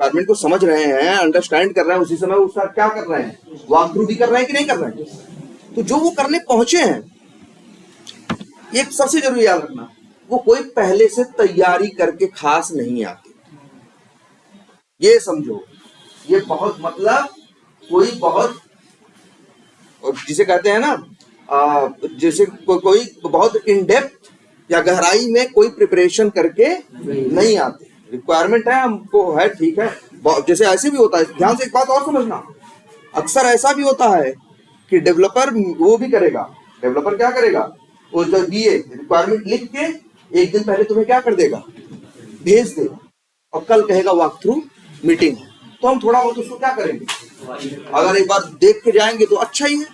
रिक्वायरमेंट को समझ रहे हैं, अंडरस्टैंड कर रहे हैं, उसी समय उसका क्या कर रहे हैं, वॉक थ्रू भी कर रहे हैं कि नहीं कर रहे हैं। तो जो वो करने पहुंचे हैं, एक सबसे जरूरी याद रखना, वो कोई पहले से तैयारी करके खास नहीं आते, ये समझो। ये बहुत मतलब कोई बहुत, जिसे कहते हैं ना, जैसे कोई बहुत इन डेप्थ या गहराई में कोई प्रिपरेशन करके नहीं आते। रिक्वायरमेंट है, हमको है, ठीक है, जैसे ऐसे भी होता है। ध्यान से एक बात और समझना, अक्सर ऐसा भी होता है कि डेवलपर वो भी करेगा, डेवलपर क्या करेगा, वो जो दिए रिक्वायरमेंट लिख के एक दिन पहले तुम्हें क्या कर देगा, भेज देगा, और कल कहेगा वॉक थ्रू मीटिंग है। तो हम थोड़ा बहुत उसको क्या करेंगे, अगर एक बार देख के जाएंगे तो अच्छा ही है,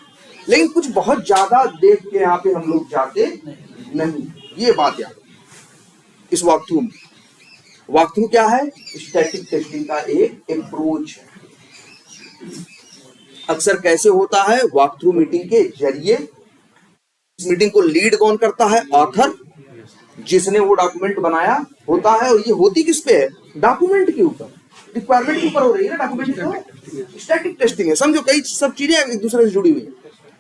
लेकिन कुछ बहुत ज्यादा देख के यहाँ पे हम लोग जाते नहीं, ये बात याद। इस वॉक थ्रू में, वॉक थ्रू क्या है, स्टैटिक टेस्टिंग का एक अप्रोच है। अक्सर कैसे होता है, वॉक थ्रू मीटिंग के जरिए। इस मीटिंग को लीड कौन करता है, ऑथर, जिसने वो डॉक्यूमेंट बनाया होता है। और ये होती किस पे है, डॉक्यूमेंट के ऊपर, रिक्वायरमेंट के ऊपर हो रही है ना, डॉक्यूमेंट तो स्टैटिक टेस्टिंग है। समझो कई सब चीजें एक दूसरे से जुड़ी हुई है।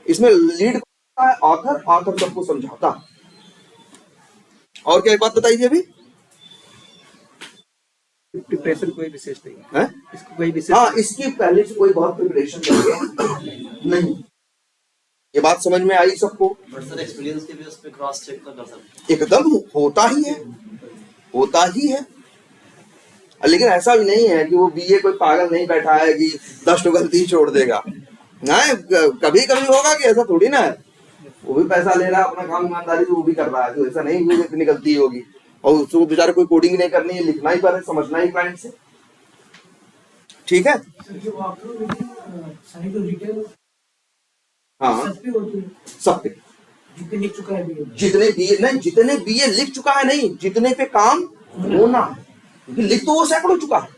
इसमें लीड करता है ऑथर, ऑथर सबको समझाता है। और क्या एक बात बताइए अभी प्रिपरेशन कोई विशेष नहीं है, है? इसको कोई विशेष हाँ, इसकी पहले से कोई बहुत प्रिपरेशन नहीं। ये बात समझ में आई सबको? बट सर एक्सपीरियंस के भी उस पे क्रॉस चेक तो कर सकते एकदम होता ही है, होता ही है। लेकिन ऐसा भी नहीं है कि वो बीए कोई पागल नहीं बैठा है कि 10 गलती छोड़ देगा। नहीं, कभी कभी होगा कि ऐसा थोड़ी ना है, वो भी पैसा ले रहा है, अपना काम ईमानदारी से वो भी कर रहा है, तो ऐसा नहीं कि इतनी गलती होगी। और उसको बेचारे कोई कोडिंग नहीं करनी है, लिखना ही पर है, समझना ही क्लाइंट से। ठीक है, हाँ सब पे जितने लिख चुका है BA। जितने बीए लिख चुका है नहीं, जितने पे काम होना, क्योंकि लिख तो वो सैकड़ों चुका है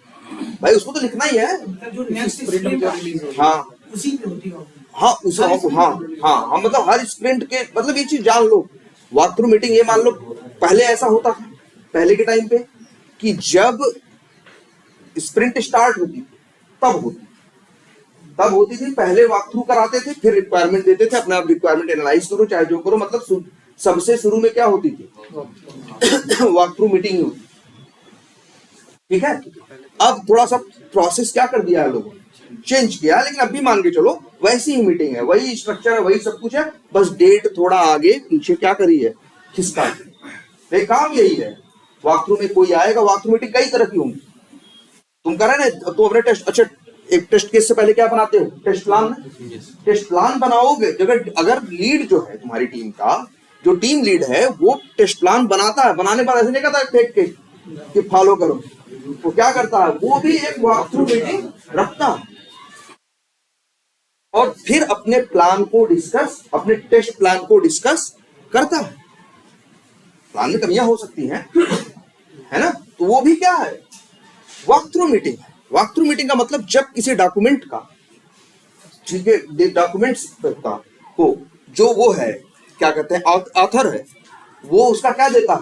भाई, उसको तो लिखना ही है। मतलब जो नेक्स्ट स्प्रिंट हाँ उसी में होती है। हाँ उस हाँ मतलब हर स्प्रिंट के, मतलब ये चीज जान लो। वॉक थ्रू मीटिंग ये मान लो पहले ऐसा होता था, पहले के टाइम पे, कि जब स्प्रिंट स्टार्ट होती थी तब होती थी, पहले वॉक थ्रू कराते थे, फिर रिक्वायरमेंट देते थे, अपना रिक्वायरमेंट एनालाइज करो चाहे जो करो। मतलब सबसे शुरू में क्या होती थी, वॉक थ्रू मीटिंग होती। ठीक है, अब थोड़ा सा प्रोसेस क्या कर दिया है लोगों ने, चेंज किया, लेकिन अब भी मान के चलो वैसी ही मीटिंग है, वही स्ट्रक्चर है, वही सब कुछ है, बस डेट थोड़ा आगे पीछे क्या करी है, खिसका है। काम यही है। वॉक थ्रू में कोई आएगा, वॉक थ्रू मीटिंग कई तरह की होंगी। तुम कर रहे ना, तो अपने टेस्ट, अच्छा एक टेस्ट केस से पहले क्या बनाते हो, टेस्ट प्लान। टेस्ट प्लान बनाओगे, अगर लीड जो है तुम्हारी टीम का, जो टीम लीड है वो टेस्ट प्लान बनाता है, बनाने पर ऐसे नहीं कहता फेंक के कि फॉलो करो, वो क्या करता है, वो भी एक वॉक थ्रू मीटिंग रखता है और फिर अपने प्लान को डिस्कस, अपने टेस्ट प्लान को डिस्कस करता है। प्लान में कमियां हो सकती हैं, है ना, तो वो भी क्या है, वॉक थ्रू मीटिंग है। वॉक थ्रू मीटिंग का मतलब जब किसी डॉक्यूमेंट का, ठीक है, डॉक्यूमेंट्स का को जो वो है, क्या कहते हैं, ऑथर है, वो उसका क्या देता है,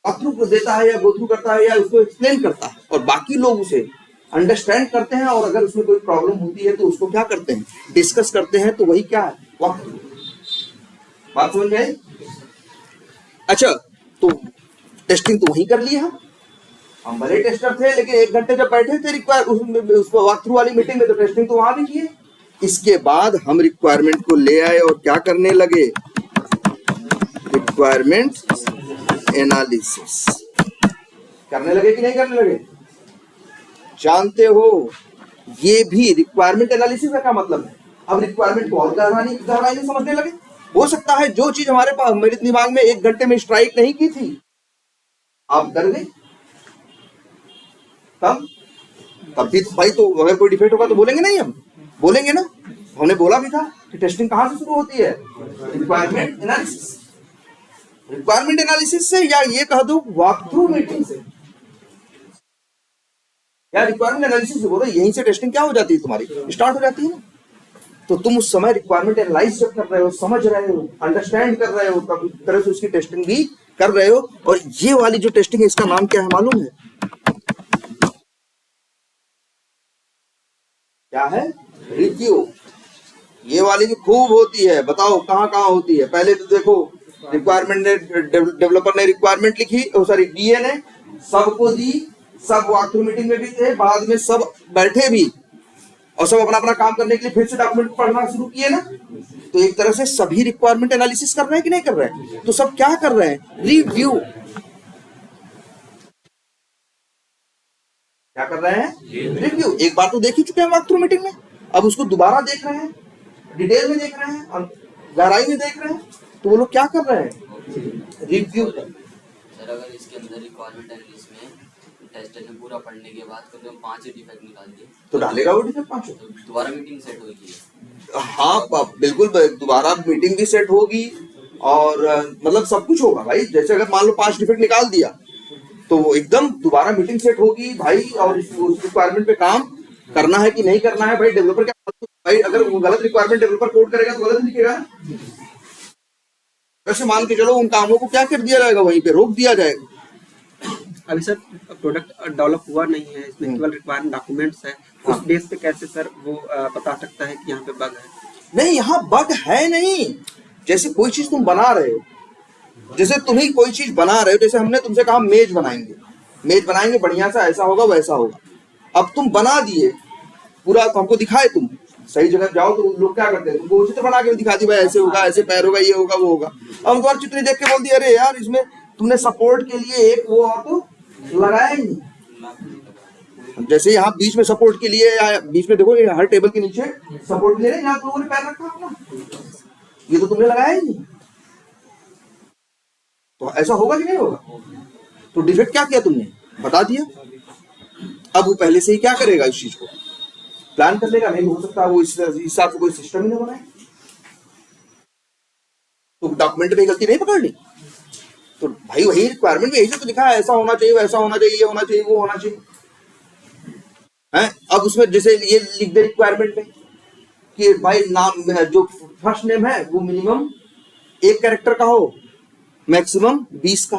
वॉक थ्रू को देता है या गो थ्रू करता है या उसको एक्सप्लेन करता है, और बाकी लोग उसे अंडरस्टैंड करते हैं, और अगर उसमें कोई प्रॉब्लम होती है तो उसको क्या करते हैं, डिस्कस करते हैं। तो वही क्या है, वॉक थ्रू। बात समझ में आई? अच्छा, तो टेस्टिंग तो वही कर ली हम भले टेस्टर थे, लेकिन 1 घंटे जब बैठे थे उसको वॉक थ्रू वाली मीटिंग में, तो टेस्टिंग तो वहां भी किए। इसके बाद हम रिक्वायरमेंट को ले आए और क्या करने लगे, रिक्वायरमेंट एनालिसिस करने लगे कि नहीं करने लगे? जानते हो, ये भी रिक्वायरमेंट एनालिसिस का क्या मतलब है। अब रिक्वायरमेंट को और गहराई से समझने लगे। हो सकता है जो चीज हमारे पास, मेरे दिमाग में 1 घंटे में स्ट्राइक नहीं की थी, आप कर गए, तब भी तो भाई, तो अगर कोई डिफेक्ट होगा तो बोलेंगे नहीं, हम बोलेंगे ना। हमने बोला भी था कि टेस्टिंग कहां से शुरू होती है, रिक्वायरमेंट एनालिसिस। रिक्वायरमेंट एनालिसिस से, या ये कह दो वॉक थ्रू मीटिंग से, या रिक्वायरमेंट एनालिसिस से बोलो, यहीं से टेस्टिंग क्या हो जाती है, तुम्हारी स्टार्ट हो जाती है ना। तो तुम उस समय रिक्वायरमेंट एनालाइज जब कर रहे हो, समझ रहे हो, अंडरस्टैंड कर रहे हो, तब इस तरह से उसकी टेस्टिंग भी कर रहे हो। और ये वाली जो टेस्टिंग है, इसका नाम क्या है मालूम है, क्या है, रिव्यू। ये वाली भी खूब होती है, बताओ कहां कहां होती है। पहले तो देखो, रिक्वायरमेंट ने, डेवलपर ने रिक्वायरमेंट लिखी, सॉरी डीए ने सबको दी, सब वॉक थ्रू मीटिंग में भी थे, बाद में सब बैठे भी और सब अपना अपना काम करने के लिए फिर से डॉक्यूमेंट पढ़ना शुरू किए ना। तो एक तरह से सभी रिक्वायरमेंट एनालिसिस कर रहे हैं कि नहीं कर रहे हैं? तो सब क्या कर रहे हैं, रिव्यू। क्या कर रहे हैं, रिव्यू। एक बार तो देख ही चुके हैं वॉक थ्रू मीटिंग में, अब उसको दोबारा देख रहे हैं, डिटेल में देख रहे हैं और गहराई में देख रहे हैं। तो वो लोग क्या कर रहे हैं, रिव्यू। सर अगर इसके अंदर रिक्वायरमेंट एनालिसिस में टेस्टर ने पूरा पढ़ने के बाद कभी 5 डिफेक्ट निकाल दिए, तो डालेगा वो डिफेक्ट 5। तो दोबारा मीटिंग सेट होगी। हाँ बिल्कुल, दोबारा मीटिंग भी सेट होगी और मतलब सब कुछ होगा भाई। जैसे अगर मान लो 5 डिफेक्ट निकाल दिया, तो वो एकदम दोबारा मीटिंग सेट होगी भाई, और उस रिक्वायरमेंट पे काम करना है कि नहीं करना है भाई। डेवलपर क्या भाई, अगर वो गलत रिक्वायरमेंट डेवलपर कोड करेगा तो गलत लिखेगा। वैसे मान के चलो, उन कामों को क्या कर दिया जाएगा, वहीं पे रोक दिया जाएगा। अभी सर प्रोडक्ट डेवलप हुआ नहीं है, इसमें केवल रिक्वायरमेंट डॉक्यूमेंट्स है, उस बेस पे कैसे सर वो बता सकता है कि यहाँ पे बग है? नहीं, यहाँ बग है नहीं। जैसे कोई चीज तुम बना रहे हो, जैसे तुम ही कोई चीज बना रहे हो, जैसे हमने तुमसे कहा मेज बनाएंगे बढ़िया सा, ऐसा होगा वैसा होगा। अब तुम बना दिए पूरा, तो हमको दिखाए, तुम सही जगह जाओ तो लोग क्या करते हैं, तुमको चित्र बना के दिखा दी, भाई ऐसे होगा, ऐसे पैर होगा, ये होगा, वो होगा। अब हम तुम्हारा चित्र देख के बोल दिया, अरे यार इसमें तुमने सपोर्ट के लिए एक वो और तो लगाया ही नहीं। जैसे यहाँ बीच में सपोर्ट के लिए, या बीच में देखो हर टेबल के नीचे सपोर्ट के लिए यहाँ लोगों ने पैर रखा अपना, ये तो तुमने लगाया ही नहीं। तो ऐसा होगा कि नहीं होगा? तो डिफेक्ट क्या किया तुमने, बता दिया। अब वो पहले से ही क्या करेगा, इस चीज को प्लान कर लेगा। नहीं हो सकता वो इस हिसाब से कोई सिस्टम ही ना बनाए, तो डॉक्यूमेंट में गलती नहीं पकड़नी। तो भाई वही रिक्वायरमेंट में यही तो लिखा है, ऐसा होना चाहिए, वैसा होना चाहिए, ये होना चाहिए, वो होना चाहिए है। अब उसमें जैसे ये लिख दे रिक्वायरमेंट में कि भाई नाम जो फर्स्ट नेम है वो मिनिमम 1 कैरेक्टर का हो, मैक्सिमम 20 का।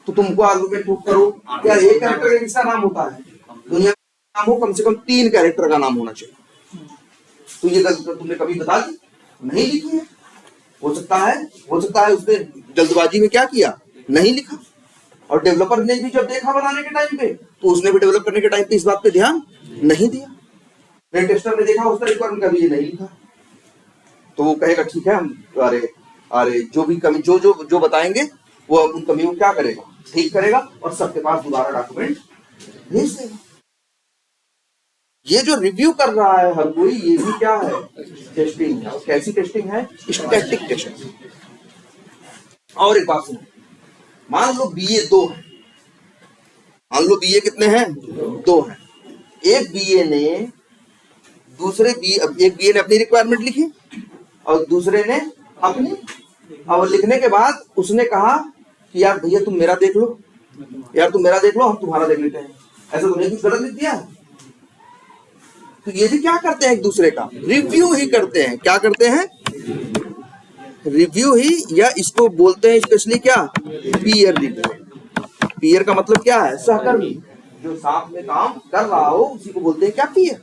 तो तुमको आर्गुमेंट प्रूव करो क्या 1 कैरेक्टर का किसका नाम होता है, दुनिया का नाम हो, कम से कम 3 कैरेक्टर का नाम होना चाहिए। तो ये गलती तुमने कभी बता दी नहीं लिखी है। हो सकता है उसने जल्दबाजी में क्या किया, नहीं लिखा। और डेवलपर ने भी जब देखा बनाने के टाइम पे, तो उसने भी डेवलप करने के टाइम पे इस बात पे ध्यान नहीं दिया। फिर टेस्टर ने देखा उसका रिक्वायरमेंट कभी ये नहीं लिखा, तो वो कहेगा ठीक है, हम अरे जो भी कमी जो बताएंगे वो उन कमियों को क्या करेगा, ठीक करेगा और सबके पास दोबारा डॉक्यूमेंट भेज देगा। ये जो रिव्यू कर रहा है हर कोई, ये भी क्या है, टेस्टिंग है। कैसी टेस्टिंग है, स्टैटिक टेस्टिंग। और एक बात सुनो, मान लो बीए 2 है, मान लो बीए कितने हैं, 2 हैं। एक बीए ने अपनी रिक्वायरमेंट लिखी और दूसरे ने अपनी। और लिखने के बाद उसने कहा कि यार भैया तुम मेरा देख लो, हम तुम्हारा देख लेते हैं। ऐसा तुमने कुछ गलत लिख दिया। तो ये भी क्या करते हैं, एक दूसरे का रिव्यू ही करते हैं। क्या करते हैं, रिव्यू ही, या इसको बोलते हैं स्पेशली क्या, पीयर रिव्यू। पीयर का मतलब क्या है, सहकर्मी, जो साथ में काम कर रहा हो उसी को बोलते हैं क्या, पीयर।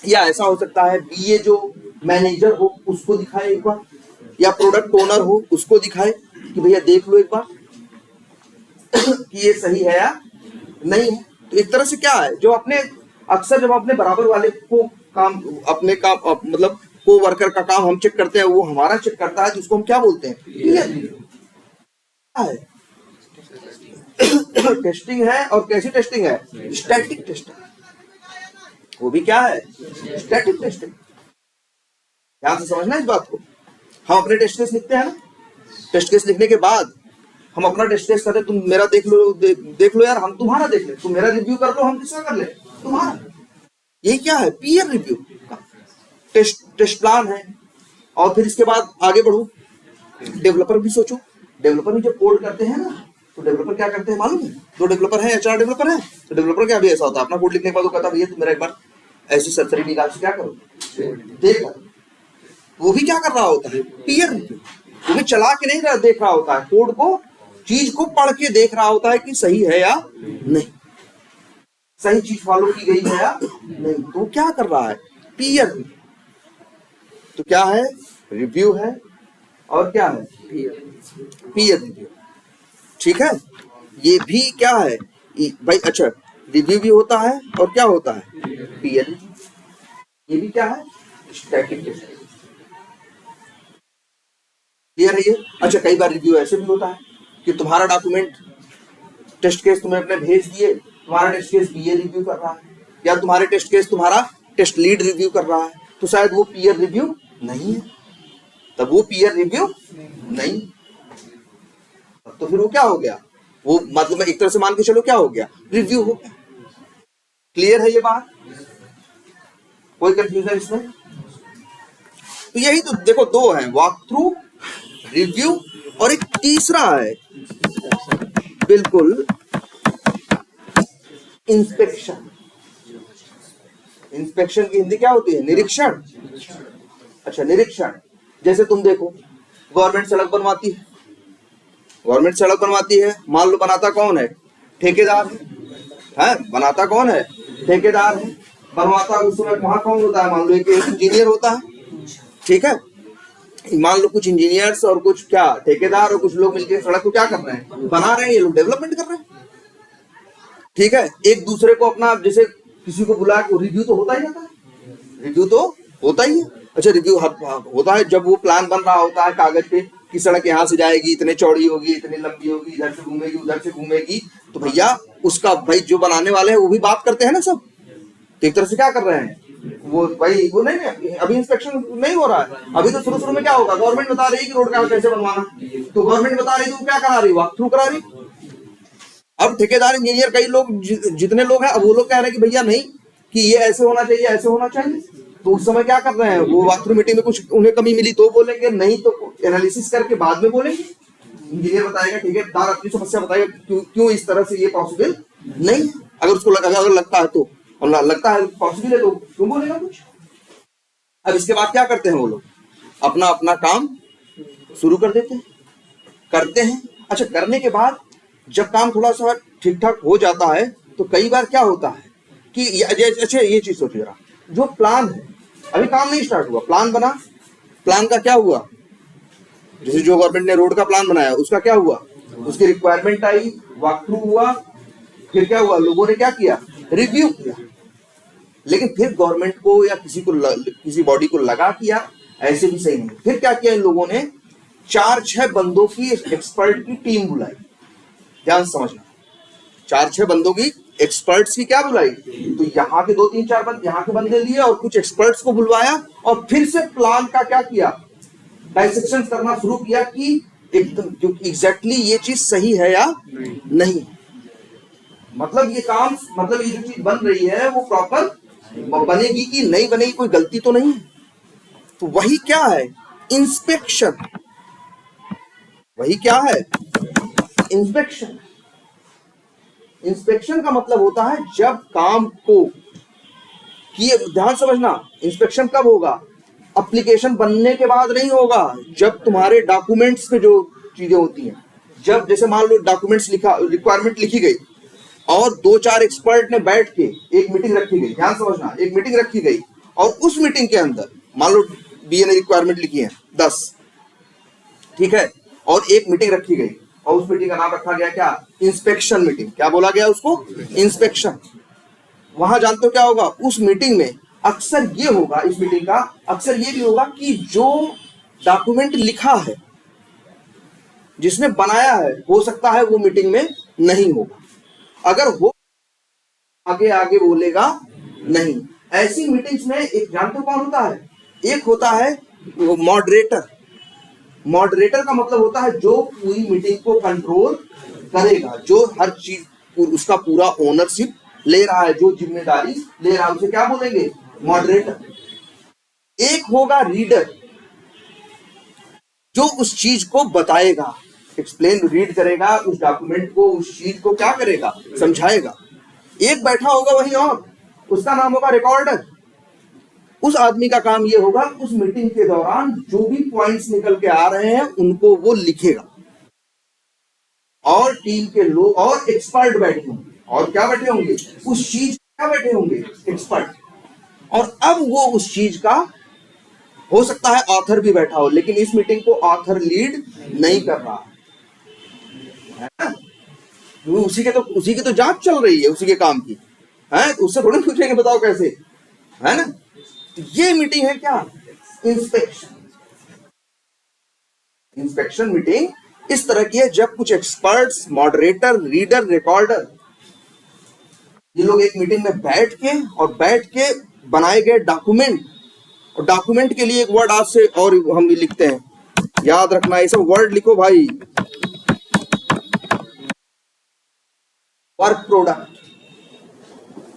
या ऐसा हो सकता है बीए जो मैनेजर हो उसको दिखाए एक बार, या प्रोडक्ट ओनर हो उसको दिखाए कि भैया देख लो एक बार कि ये सही है या नहीं है। तो एक तरह से क्या है, जो अपने अक्सर जब अपने बराबर वाले को काम, अपने काम मतलब को वर्कर का काम हम चेक करते हैं, वो हमारा चेक करता है, जिसको हम क्या बोलते हैं, टेस्टिंग है। और कैसी टेस्टिंग है, स्टैटिक टेस्टिंग। वो भी क्या है, स्टैटिक टेस्टिंग। ध्यान से समझना इस बात को। हम अपने टेस्ट केस लिखते हैं ना, टेस्ट केस लिखने के बाद हम अपना टेस्ट केस करते, तुम मेरा देख लो यार, हम तुम्हारा देख ले, तुम मेरा रिव्यू कर लो, हम किसका कर ले, तुम्हारा। यही क्या है, पीयर रिव्यू का टेस्ट प्लान है। और फिर इसके बाद आगे बढ़ो, डेवलपर भी सोचो। डेवलपर भी जब कोड करते हैं ना, तो डेवलपर क्या करते हैं मालूम है, 2 डेवलपर हैं या 4 डेवलपर हैं, तो डेवलपर क्या भी ऐसा होता है, अपना कोड लिखने के बाद वो कहता है भैया तुम मेरा एक बार ऐसी सरसरी निगाह से क्या करो, देख लो। वो भी क्या कर रहा होता है, पीयर रिव्यू। वो भी चला के नहीं देख रहा होता है, कोड को, चीज को पढ़ के देख रहा होता है कि सही है या नहीं, सही चीज फॉलो की गई है या नहीं। तो क्या कर रहा है, पीयर रिव्यू। तो क्या है, रिव्यू है और क्या है, पीयर रिव्यू। ठीक है, ये भी क्या है भाई, अच्छा रिव्यू भी होता है और क्या होता है, पीयर रिव्यू। ये भी क्या है, स्टैटिक टेस्टिंग। क्लियर है ये। अच्छा कई बार रिव्यू ऐसे भी होता है कि तुम्हारा डॉक्यूमेंट टेस्ट केस तुमने अपने भेज दिए, तुम्हारा टेस्ट केस पीयर रिव्यू कर रहा है, या तुम्हारे टेस्ट केस तुम्हारा टेस्ट लीड रिव्यू कर रहा है, तो शायद वो पीयर रिव्यू नहीं है, तब वो पीयर रिव्यू नहीं। तो फिर वो क्या हो गया, वो मतलब एक तरह से मान के चलो क्या हो गया, रिव्यू हो गया। क्लियर है ये बात, कोई कंफ्यूजन इसमें? तो यही तो देखो, 2 है, वॉक थ्रू, रिव्यू, और एक तीसरा है बिल्कुल, इंस्पेक्शन। इंस्पेक्शन की हिंदी क्या होती है, निरीक्षण। अच्छा निरीक्षण, जैसे तुम देखो गवर्नमेंट सड़क बनवाती है, मान लो बनाता कौन है, ठेकेदार है, बनाता कौन है, ठेकेदार है। बनवाता उस समय वहां कौन होता है, मान लो एक इंजीनियर होता है, ठीक है। मान लो कुछ इंजीनियर्स और कुछ क्या ठेकेदार और कुछ लोग मिलकर सड़क को क्या कर रहे हैं, बना रहे हैं, ये लोग डेवलपमेंट कर रहे हैं। ठीक है, एक दूसरे को अपना, जैसे किसी को बुला के रिव्यू तो होता ही रहता है, रिव्यू तो होता ही है। अच्छा, रिव्यू होता है जब वो प्लान बन रहा होता है कागज पे कि सड़क यहाँ से जाएगी, इतने चौड़ी होगी, इतनी लंबी होगी, इधर से घूमेगी, उधर से घूमेगी, तो भैया उसका भाई जो बनाने वाले हैं वो भी बात करते हैं ना सब। तो एक तरह से क्या कर रहे हैं वो भाई, वो नहीं, अभी इंस्पेक्शन नहीं हो रहा है, अभी तो शुरू में क्या होगा, गवर्नमेंट बता रही है कि रोड का कैसे बनवाना, तो गवर्नमेंट बता रही है तो क्या करा रही है, वॉक थ्रू करा रही। अब ठेकेदार इंजीनियर कई लोग जितने लोग हैं, अब वो लोग कह रहे हैं कि भैया नहीं, कि ये ऐसे होना चाहिए, ऐसे होना चाहिए। तो उस समय क्या कर रहे हैं वो, वॉक थ्रू मीटिंग में कुछ उन्हें कमी मिली तो बोलेंगे, नहीं तो एनालिसिस करके बाद में बोलेंगे। इंजीनियर बताएगा, ठेकेदार अपनी समस्या बताएगा क्यों इस तरह से ये पॉसिबल नहीं, अगर उसको अगर लगता है तो, और लगता है पॉसिबल है तो क्यों बोलेगा कुछ। अब इसके बाद क्या करते हैं वो लोग, अपना अपना काम शुरू कर देते हैं, करते हैं। अच्छा, करने के बाद जब काम थोड़ा सा ठीक ठाक हो जाता है तो कई बार क्या होता है कि अच्छा ये चीज सोचिए जरा, जो प्लान है अभी काम नहीं स्टार्ट हुआ, प्लान बना, प्लान का क्या हुआ, जैसे जो गवर्नमेंट ने रोड का प्लान बनाया उसका क्या हुआ, उसकी रिक्वायरमेंट आई, वॉक थ्रू हुआ, फिर क्या हुआ, लोगों ने क्या किया, रिव्यू किया। लेकिन फिर गवर्नमेंट को या किसी बॉडी को लगा किया ऐसे भी सही नहीं, फिर क्या किया इन लोगों ने, 4-6 बंदों की एक्सपर्ट की टीम बुलाई। ध्यान समझना, 4-6 बंदों की एक्सपर्ट्स की क्या बुलाई, तो यहाँ के 2-3-4 बंदे यहाँ के बंदे लिए और कुछ एक्सपर्ट्स को बुलवाया और फिर से प्लान का क्या किया, डाइसेक्शन करना शुरू किया कि एकदम एग्जैक्टली ये चीज सही है या नहीं, मतलब ये काम, मतलब ये जो चीज बन रही है वो प्रॉपर बनेगी कि नहीं बनेगी, कोई गलती तो नहीं है। तो वही क्या है, इंस्पेक्शन, वही क्या है, इंस्पेक्शन। इंस्पेक्शन का मतलब होता है जब काम को किए, ध्यान समझना, इंस्पेक्शन कब होगा, एप्लीकेशन बनने के बाद नहीं होगा, जब तुम्हारे डॉक्यूमेंट्स पे जो चीजें होती हैं, जब जैसे मान लो डॉक्यूमेंट्स लिखा, रिक्वायरमेंट लिखी गई और 2-4 एक्सपर्ट ने बैठ के एक मीटिंग रखी गई, ध्यान समझना, एक मीटिंग रखी गई और उस मीटिंग के अंदर मान लो बीए ने रिक्वायरमेंट लिखी है 10, ठीक है, और एक मीटिंग रखी गई और उस मीटिंग का नाम रखा गया क्या, इंस्पेक्शन मीटिंग। क्या बोला गया उसको, इंस्पेक्शन। वहां जानते हो क्या होगा उस मीटिंग में, अक्सर ये होगा, इस मीटिंग का अक्सर ये भी होगा कि जो डॉक्यूमेंट लिखा है, जिसने बनाया है, हो सकता है वो मीटिंग में नहीं होगा, अगर हो आगे आगे बोलेगा नहीं। ऐसी मीटिंग्स में एक जानते हो कौन होता है, एक होता है वो मॉडरेटर। मॉडरेटर का मतलब होता है जो पूरी मीटिंग को कंट्रोल करेगा, जो हर चीज उसका पूरा ओनरशिप ले रहा है, जो जिम्मेदारी ले रहा है, उसे क्या बोलेंगे, मॉडरेटर। एक होगा रीडर, जो उस चीज को बताएगा, एक्सप्लेन, रीड करेगा उस डॉक्यूमेंट को, उस चीज को क्या करेगा, समझाएगा। एक बैठा होगा वहीं और, उसका नाम होगा रिकॉर्डर। उस आदमी का काम ये होगा उस मीटिंग के दौरान जो भी पॉइंट्स निकल के आ रहे हैं उनको वो लिखेगा, और टीम के लोग और एक्सपर्ट बैठे होंगे, और क्या बैठे होंगे, उस चीज क्या बैठे होंगे, एक्सपर्ट। और अब वो उस चीज का, हो सकता है ऑथर भी बैठा हो, लेकिन इस मीटिंग को ऑथर लीड नहीं कर रहा है ना, उसी की तो जांच चल रही है, उसी के काम की है, उससे थोड़ी पूछेंगे बताओ कैसे, है ना। तो ये मीटिंग है क्या, इंस्पेक्शन। इंस्पेक्शन मीटिंग इस तरह की है जब कुछ एक्सपर्ट्स, मॉडरेटर, रीडर, रिकॉर्डर, ये लोग एक मीटिंग में बैठ के बनाए गए डॉक्यूमेंट, और डॉक्यूमेंट के लिए एक वर्ड आज से और हम लिखते हैं, याद रखना, ये सब वर्ड लिखो भाई, वर्क प्रोडक्ट।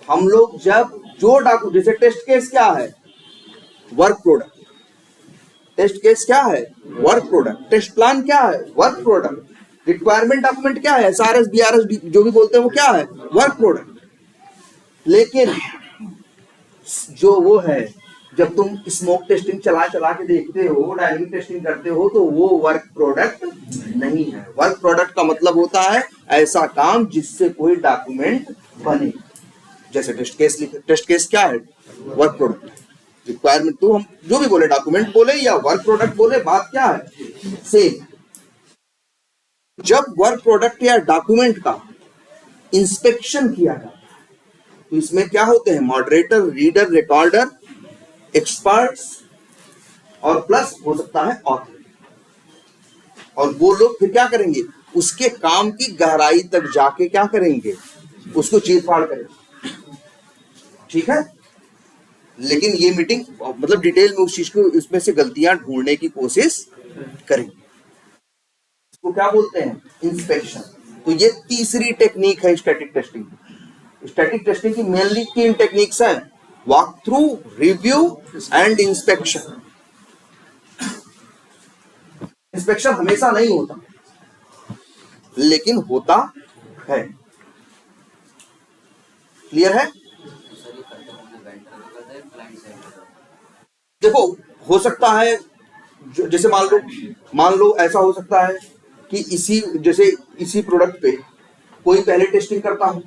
हम लोग जब जो डॉक्यूमेंट, जैसे टेस्ट केस क्या है, वर्क प्रोडक्ट। टेस्ट केस क्या है, वर्क प्रोडक्ट। टेस्ट प्लान क्या है, वर्क प्रोडक्ट। रिक्वायरमेंट डॉक्यूमेंट क्या है, SRS, BRS जो भी बोलते हैं वो क्या है, वर्क प्रोडक्ट। लेकिन जो वो है, जब तुम स्मोक टेस्टिंग चला के देखते हो, डायनेमिक टेस्टिंग करते हो, तो वो वर्क प्रोडक्ट नहीं है। वर्क प्रोडक्ट का मतलब होता है ऐसा काम जिससे कोई डॉक्यूमेंट बने, जैसे टेस्ट केस क्या है, वर्क प्रोडक्ट। रिक्वायरमेंट तो हम जो भी बोले, डॉक्यूमेंट बोले या वर्क प्रोडक्ट बोले, बात क्या है, सेम। जब वर्क प्रोडक्ट या डॉक्यूमेंट का इंस्पेक्शन किया जाता है तो इसमें क्या होते हैं, मॉडरेटर, रीडर, रिकॉर्डर, एक्सपर्ट्स और प्लस हो सकता है ऑथर। और वो लोग फिर क्या करेंगे, उसके काम की गहराई तक जाके क्या करेंगे, उसको चीर फाड़ करेंगे। ठीक है, लेकिन ये मीटिंग मतलब डिटेल में उस चीज को, उसमें से गलतियां ढूंढने की कोशिश करेंगे। इसको क्या बोलते हैं, इंस्पेक्शन। तो ये तीसरी टेक्निक है स्टैटिक टेस्टिंग। स्टैटिक टेस्टिंग की मेनली 3 टेक्निक्स हैं, walk through, review and inspection. Inspection हमेशा नहीं होता, लेकिन होता है। क्लियर है? सर ये करते हैं वेंडर को करते हैं, क्लाइंट साइड को करते हैं। देखो, हो सकता है जैसे मान लो ऐसा हो सकता है कि इसी प्रोडक्ट पे कोई पहले टेस्टिंग करता हो,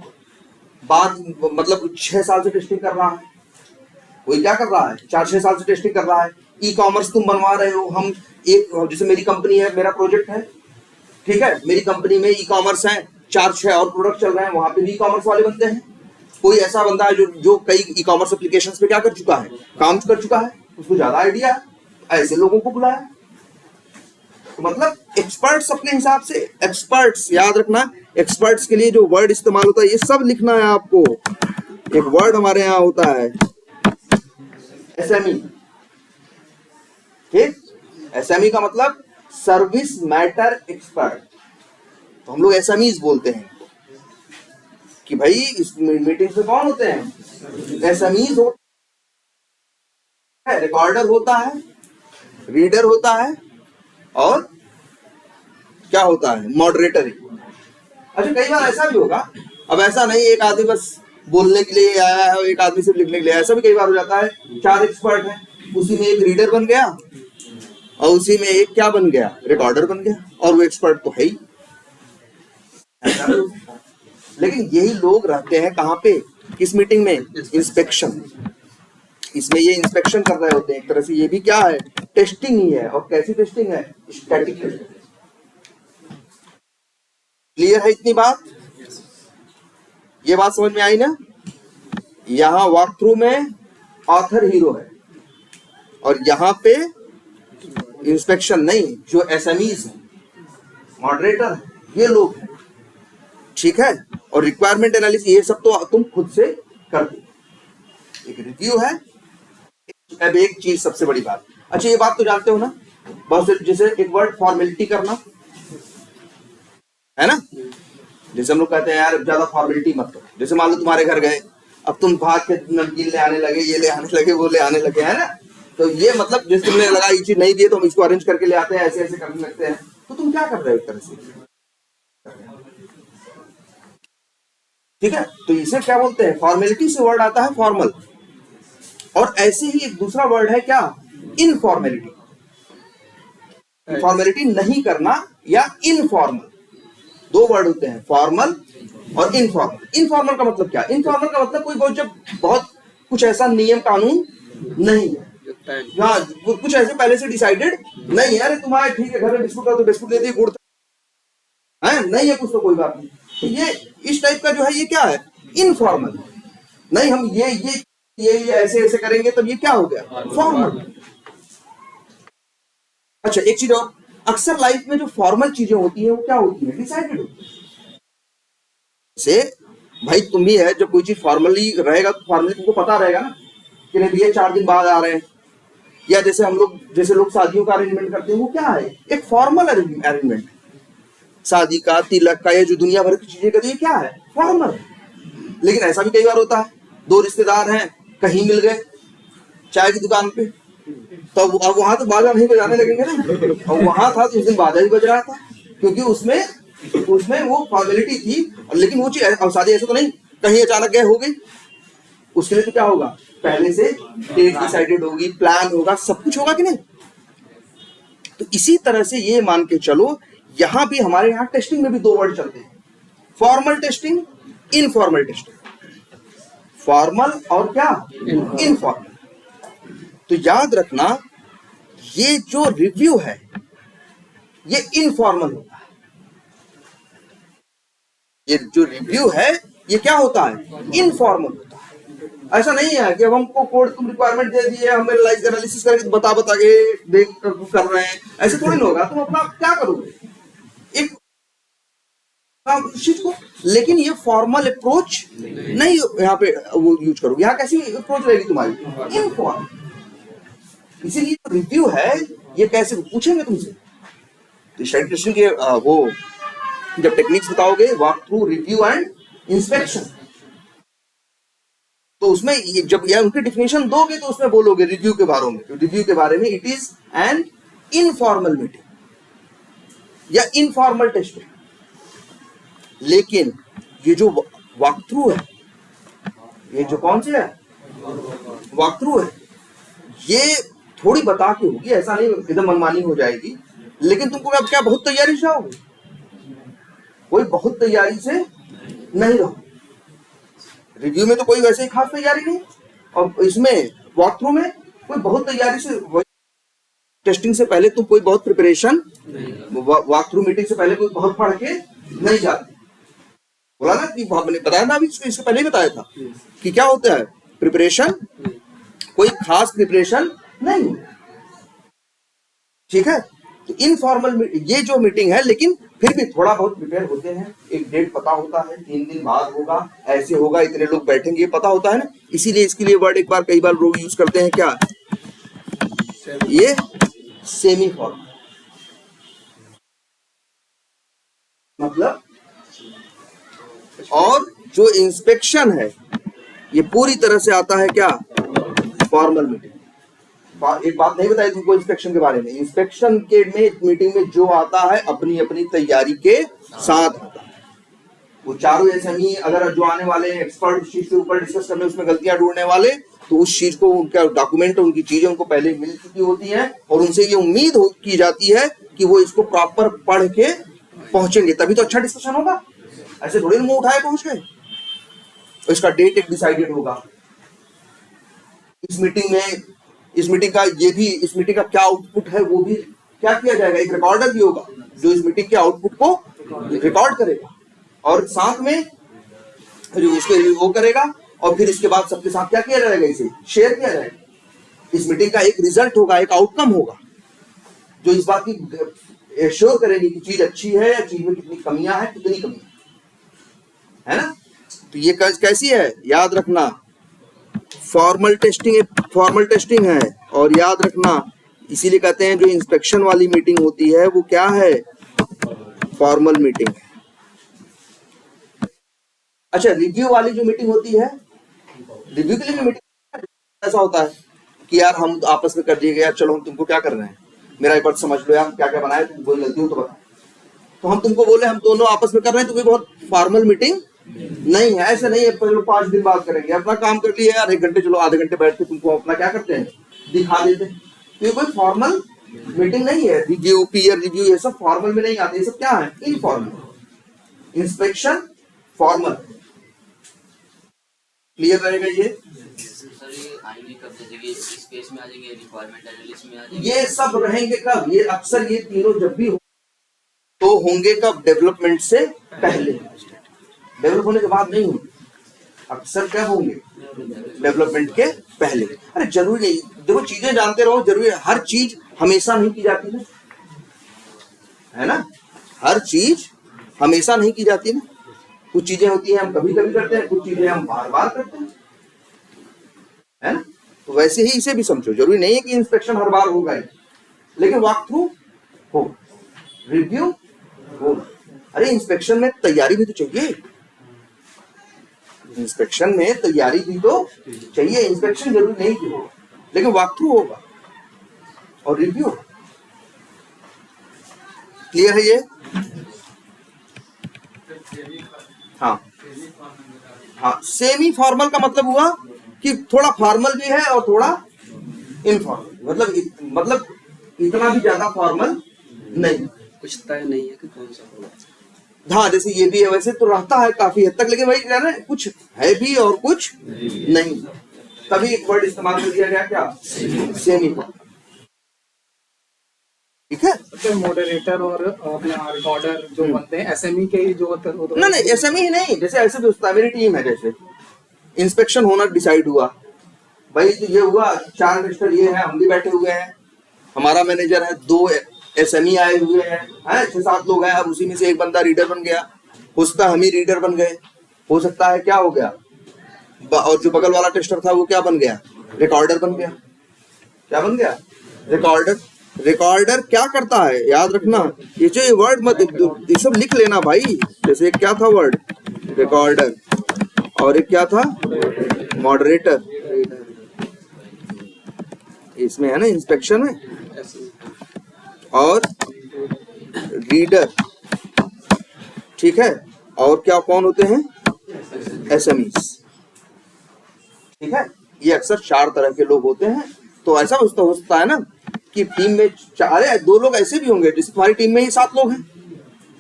बाद मतलब 6 साल से टेस्टिंग कर रहा है, कोई क्या कर रहा है, 4-6 साल से टेस्टिंग कर रहा है। ई कॉमर्स तुम बनवा रहे हो, हम एक जैसे मेरी कंपनी है, मेरा प्रोजेक्ट है, ठीक है, मेरी कंपनी में ई कॉमर्स है, 4-6 और प्रोडक्ट चल रहे हैं, वहां पे भी ई कॉमर्स वाले बनते हैं। कोई ऐसा बंदा है जो कई ई कॉमर्स एप्लीकेशन पे क्या कर चुका है, काम कर चुका है, उसको ज्यादा आइडिया है, ऐसे लोगों को बुलाया। तो मतलब एक्सपर्ट्स अपने हिसाब से, एक्सपर्ट्स याद रखना, एक्सपर्ट्स के लिए जो वर्ड इस्तेमाल होता है ये सब लिखना है आपको। एक वर्ड हमारे यहाँ होता है एसएमई। ठीक, एसएमई का मतलब सर्विस मैटर एक्सपर्ट। तो हम लोग एसएमईज बोलते हैं कि भाई इस मीटिंग में कौन होते हैं, एसएमईज होते हैं, रिकॉर्डर होता है, रीडर होता है और क्या होता है, मॉडरेटर। अच्छा, कई बार ऐसा भी होगा, अब ऐसा नहीं एक आदमी बस बोलने के लिए आया है, एक आदमी सिर्फ लिखने के लिए, ऐसा भी कई बार हो जाता है 4 एक्सपर्ट हैं, उसी में एक रीडर बन गया और उसी में एक क्या बन गया, रिकॉर्डर बन गया, और वो एक्सपर्ट तो है ही। लेकिन यही लोग रहते हैं कहाँ पे, किस मीटिंग में, इंस्पेक्शन। इसमें ये इंस्पेक्शन कर रहे होते हैं, एक तरह से ये भी क्या है, टेस्टिंग ही है। और कैसी टेस्टिंग है, स्टैटिक टेस्टिंग। क्लियर है इतनी बात? ये बात समझ में आई ना? यहां वॉक थ्रू में ऑथर हीरो है और यहां पे इंस्पेक्शन नहीं, जो एसएमईज है, मॉडरेटर है, ये लोग हैं। ठीक है, और रिक्वायरमेंट एनालिसिस ये सब तो तुम खुद से कर दो। एक रिव्यू है। अब एक चीज सबसे बड़ी बात, अच्छा ये बात तो जानते हो ना, बहुत से जैसे एक वर्ड फॉर्मेलिटी करना है ना, जैसे हम लोग कहते हैं यार ज्यादा फॉर्मेलिटी मत करो। जैसे मान लो तुम्हारे घर गए, अब तुम भाग के नमकीन ले आने लगे, ये ले आने लगे, वो ले आने लगे, है ना, तो ये मतलब जैसे तुमने लगा ये चीज नहीं दी तो हम इसको अरेंज करके ले आते हैं, ऐसे ऐसे करने लगते हैं, तो तुम क्या कर रहे हो एक तरह से। ठीक है, तो इसे क्या बोलते हैं, फॉर्मेलिटी से वर्ड आता है फॉर्मल। और ऐसे ही एक दूसरा वर्ड है क्या, इनफॉर्मेलिटी। फॉर्मेलिटी नहीं करना या इनफॉर्मल, 2 वर्ड होते हैं, फॉर्मल और इनफॉर्मल। इनफॉर्मल का मतलब क्या, इनफॉर्मल का मतलब कोई बहुत कुछ ऐसा नियम कानून नहीं है, हाँ कुछ ऐसे पहले से डिसाइडेड नहीं है, अरे तुम्हारे ठीक है घर में बिस्कुट का तो बिस्कुट दे दिए, गुड़ है नहीं है कुछ तो कोई बात नहीं। तो ये इस टाइप का जो है ये क्या है, इनफॉर्मल। नहीं हम ये ऐसे ऐसे करेंगे तब ये क्या हो गया, फॉर्मल। अच्छा एक चीज और, अक्सर लाइफ में जो फॉर्मल चीजें होती है वो क्या होती है, डिसाइडेड होती है। से भाई तुम भी है, जब कोई चीज फॉर्मली रहेगा तो फॉर्मली तुमको पता रहेगा ना कि नहीं भैया 4 दिन बाद आ रहे हैं। या जैसे लोग शादियों का अरेंजमेंट करते हैं, वो क्या है, एक फॉर्मल अरेंजमेंट। शादी का, तिलक का, ये जो दुनिया भर की चीजें करती है क्या है, फॉर्मल। लेकिन ऐसा भी कई बार होता है, 2 रिश्तेदार हैं, कहीं मिल गए चाय की दुकान पे, तो अब वहां तो बाजा नहीं बजाने लगेंगे ना, और वहां था तो उस दिन बाजा ही बज रहा था, क्योंकि उसमें वो फॉर्मेलिटी थी। लेकिन वो चीज, अब शादी ऐसा तो नहीं कहीं अचानक गए हो गई, उसके लिए तो क्या होगा, पहले से डेट डिसाइडेड होगी, प्लान होगा, सब कुछ होगा कि नहीं। तो इसी तरह से ये मान के चलो, यहां भी हमारे यहाँ टेस्टिंग में भी 2 वर्ड चलते हैं, formal testing, informal testing. Formal और क्या, इनफॉर्मल। तो याद रखना ये जो रिव्यू है ये इनफॉर्मल होता है। ये जो रिव्यू है ये क्या होता है? इनफॉर्मल होता है। ऐसा नहीं है कि अब हमको कोड तुम रिक्वायरमेंट दे दिए, हम एनालिसिस करके बता के देख कर रहे हैं, ऐसे थोड़ी ना होगा। तुम अपना क्या करोगे एक चीज को, लेकिन ये फॉर्मल अप्रोच नहीं यहाँ पे वो यूज करोगे। यहाँ कैसी अप्रोच रहेगी तुम्हारी? इनफॉर्मल। इसीलिए रिव्यू है ये कैसे पूछेंगे तुमसे, तो स्टैटिस्टिशियन के वो जब टेक्निक्स बताओगे, walk through, review and inspection, तो उसमें ये जब यह उनकी डिफिनेशन दोगे तो उसमें बोलोगे रिव्यू के बारे में, रिव्यू के बारे में it is an informal meeting या इनफॉर्मल टेस्टिंग। लेकिन ये जो वॉक थ्रू है, ये जो कौन सी है वॉक थ्रू है, ये थोड़ी बता के होगी, ऐसा नहीं एकदम मनमानी हो जाएगी। लेकिन तुमको अब क्या बहुत तैयारी से आओगे? कोई बहुत तैयारी से नहीं रहो। रिव्यू में तो कोई वैसे ही खास तैयारी नहीं, और इसमें वॉक थ्रू में कोई बहुत तैयारी से, टेस्टिंग से पहले तुम कोई बहुत प्रिपरेशन, वॉक थ्रू मीटिंग से पहले कोई बहुत पढ़ के नहीं जाते। बोला ना कि मैंने बताया ना अभी, इससे पहले ही बताया था कि क्या होता है प्रिपरेशन, कोई खास प्रिपरेशन नहीं, ठीक है। तो इनफॉर्मल ये जो मीटिंग है, लेकिन फिर भी थोड़ा बहुत प्रिपेयर होते हैं, एक डेट पता होता है, 3 दिन बाद होगा, ऐसे होगा, इतने लोग बैठेंगे, ये पता होता है ना। इसीलिए इसके लिए वर्ड एक बार कई बार लोग यूज करते हैं, क्या ये सेमी फॉर्मल, मतलब। और जो इंस्पेक्शन है ये पूरी तरह से आता है क्या फॉर्मल मीटिंग। एक बात नहीं बताई तुमको इंस्पेक्शन के बारे में, इंस्पेक्शन के में मीटिंग में जो आता है अपनी अपनी तैयारी के साथ आता है। वो चारों एसएमई अगर जो आने वाले एक्सपर्ट उस चीज के ऊपर डिस्कस करने, उसमें गलतियां ढूंढने वाले, तो उस चीज को, उनका डॉक्यूमेंट, उनकी चीजें उनको पहले मिल चुकी होती हैं, और उनसे ये उम्मीद की जाती है कि वो इसको प्रॉपर पढ़ के पहुंचेंगे, तभी तो अच्छा डिस्कशन होगा। ऐसे थोड़ी मुंह उठाए पहुंच गए। तो इसका डेट एक डिसाइडेड होगा। इस मीटिंग का ये भी, इस मीटिंग का क्या आउटपुट है वो भी क्या किया जाएगा, एक रिकॉर्डर भी होगा जो इस मीटिंग के आउटपुट को रिकॉर्ड करेगा, और साथ में उसको वो करेगा, और फिर इसके बाद सबके साथ क्या किया जाएगा, इसे शेयर किया जाएगा। इस मीटिंग का एक रिजल्ट होगा, एक आउटकम होगा, जो इस बात की एश्योर करेगी कि चीज अच्छी है, चीज में कितनी कमियां हैं, कितनी कमियां है ना। तो ये कैसी है, याद रखना, फॉर्मल टेस्टिंग है। और याद रखना, इसीलिए कहते हैं जो इंस्पेक्शन वाली मीटिंग होती है वो क्या है, फॉर्मल मीटिंग है। अच्छा, रिव्यू वाली जो मीटिंग होती है, रिव्यू के लिए मीटिंग ऐसा होता है कि यार हम आपस में कर दिए यार, चलो हम तुमको क्या कर रहे हैं, मेरा एक बार समझ लो यार, क्या क्या बनाया, तुम कोई गलती हो तो बता। तो हम तुमको बोले हम दोनों आपस में कर रहे हैं, तो कोई बहुत फॉर्मल मीटिंग नहीं है। ऐसा नहीं है चलो 5 दिन बाद करेंगे, अपना काम कर लिया यार, 1 घंटे चलो आधे घंटे बैठ के तुमको अपना क्या करते हैं, दिखा देते हैं। तो ये कोई फॉर्मल मीटिंग नहीं है। रिव्यू, पीयर रिव्यू, ये सब फॉर्मल में नहीं आते, ये सब क्या है, इनफॉर्मल। Inspection formal. क्लियर रहेगा ये? सर ये आएंगे कब, जैसे कि इस पेज में आ जाएंगे, रिक्वायरमेंट एनालिसिस में आ जाएंगे, ये सब रहेंगे कब, ये अक्सर ये तीनों जब भी तो होंगे कब, डेवलपमेंट से पहले। डेवलप होने के बाद नहीं होंगे, अक्सर क्या होंगे, डेवलपमेंट के पहले। अरे जरूरी नहीं, देखो चीजें जानते रहो, जरूरी है, हर चीज हमेशा नहीं की जाती है ना, हर चीज हमेशा नहीं की जाती ना। कुछ चीजें होती हैं हम कभी कभी करते हैं, कुछ चीजें हम बार बार करते हैं, है ना। तो वैसे ही इसे भी समझो, जरूरी नहीं है कि इंस्पेक्शन हर बार होगा ही, लेकिन वॉक थ्रू हो, रिव्यू हो। अरे इंस्पेक्शन में तैयारी भी तो चाहिए, इंस्पेक्शन में तैयारी भी तो चाहिए। इंस्पेक्शन जरूरी नहीं कि हो, लेकिन वॉक थ्रू होगा और रिव्यू। क्लियर है ये? हाँ, सेमी फॉर्मल का मतलब हुआ कि थोड़ा फॉर्मल भी है और थोड़ा इनफॉर्मल, मतलब इतना भी ज्यादा फॉर्मल नहीं, कुछ तय नहीं है कि कौन सा होगा। हाँ, जैसे ये भी है, वैसे तो रहता है काफी हद तक, लेकिन वही कह रहे हैं कुछ है भी और कुछ नहीं। तभी एक वर्ड इस्तेमाल कर दिया गया, क्या? सेमी का। ठीक है, तो मॉडरेटर और अपना रिकॉर्डर जो बनते हैं एसएमई के ही जो होते हैं। नहीं नहीं ऐसा ही नहीं, जैसे ऐसे भी होता है, मेरी टीम है, जैसे इंस्पेक्शन होना डिसाइड हुआ भाई, तो ये हुआ 4 टेस्टर ये है, हम भी बैठे हुए हैं, हमारा मैनेजर है, 2 एसएमई आए हुए हैं, 6-7 लोग हैं, अब उसी में से एक बंदा रीडर बन गया, हो सकता है हम ही रीडर बन गए, हो सकता है क्या हो गया, और जो बगल वाला टेस्टर था वो क्या बन गया, रिकॉर्डर बन गया। क्या बन गया? रिकॉर्डर। रिकॉर्डर क्या करता है, याद रखना, ये जो ये वर्ड मत, ये सब लिख लेना भाई। जैसे एक क्या था वर्ड, रिकॉर्डर, और एक क्या था, मॉडरेटर, इसमें है ना इंस्पेक्शन में, और रीडर, ठीक है, और क्या कौन होते हैं, एसएमईस। ठीक है, ये अक्सर 4 तरह के लोग होते हैं। तो ऐसा हो सकता है ना कि टीम में 2 लोग ऐसे भी होंगे, जैसे तुम्हारी टीम में ही 7 लोग हैं,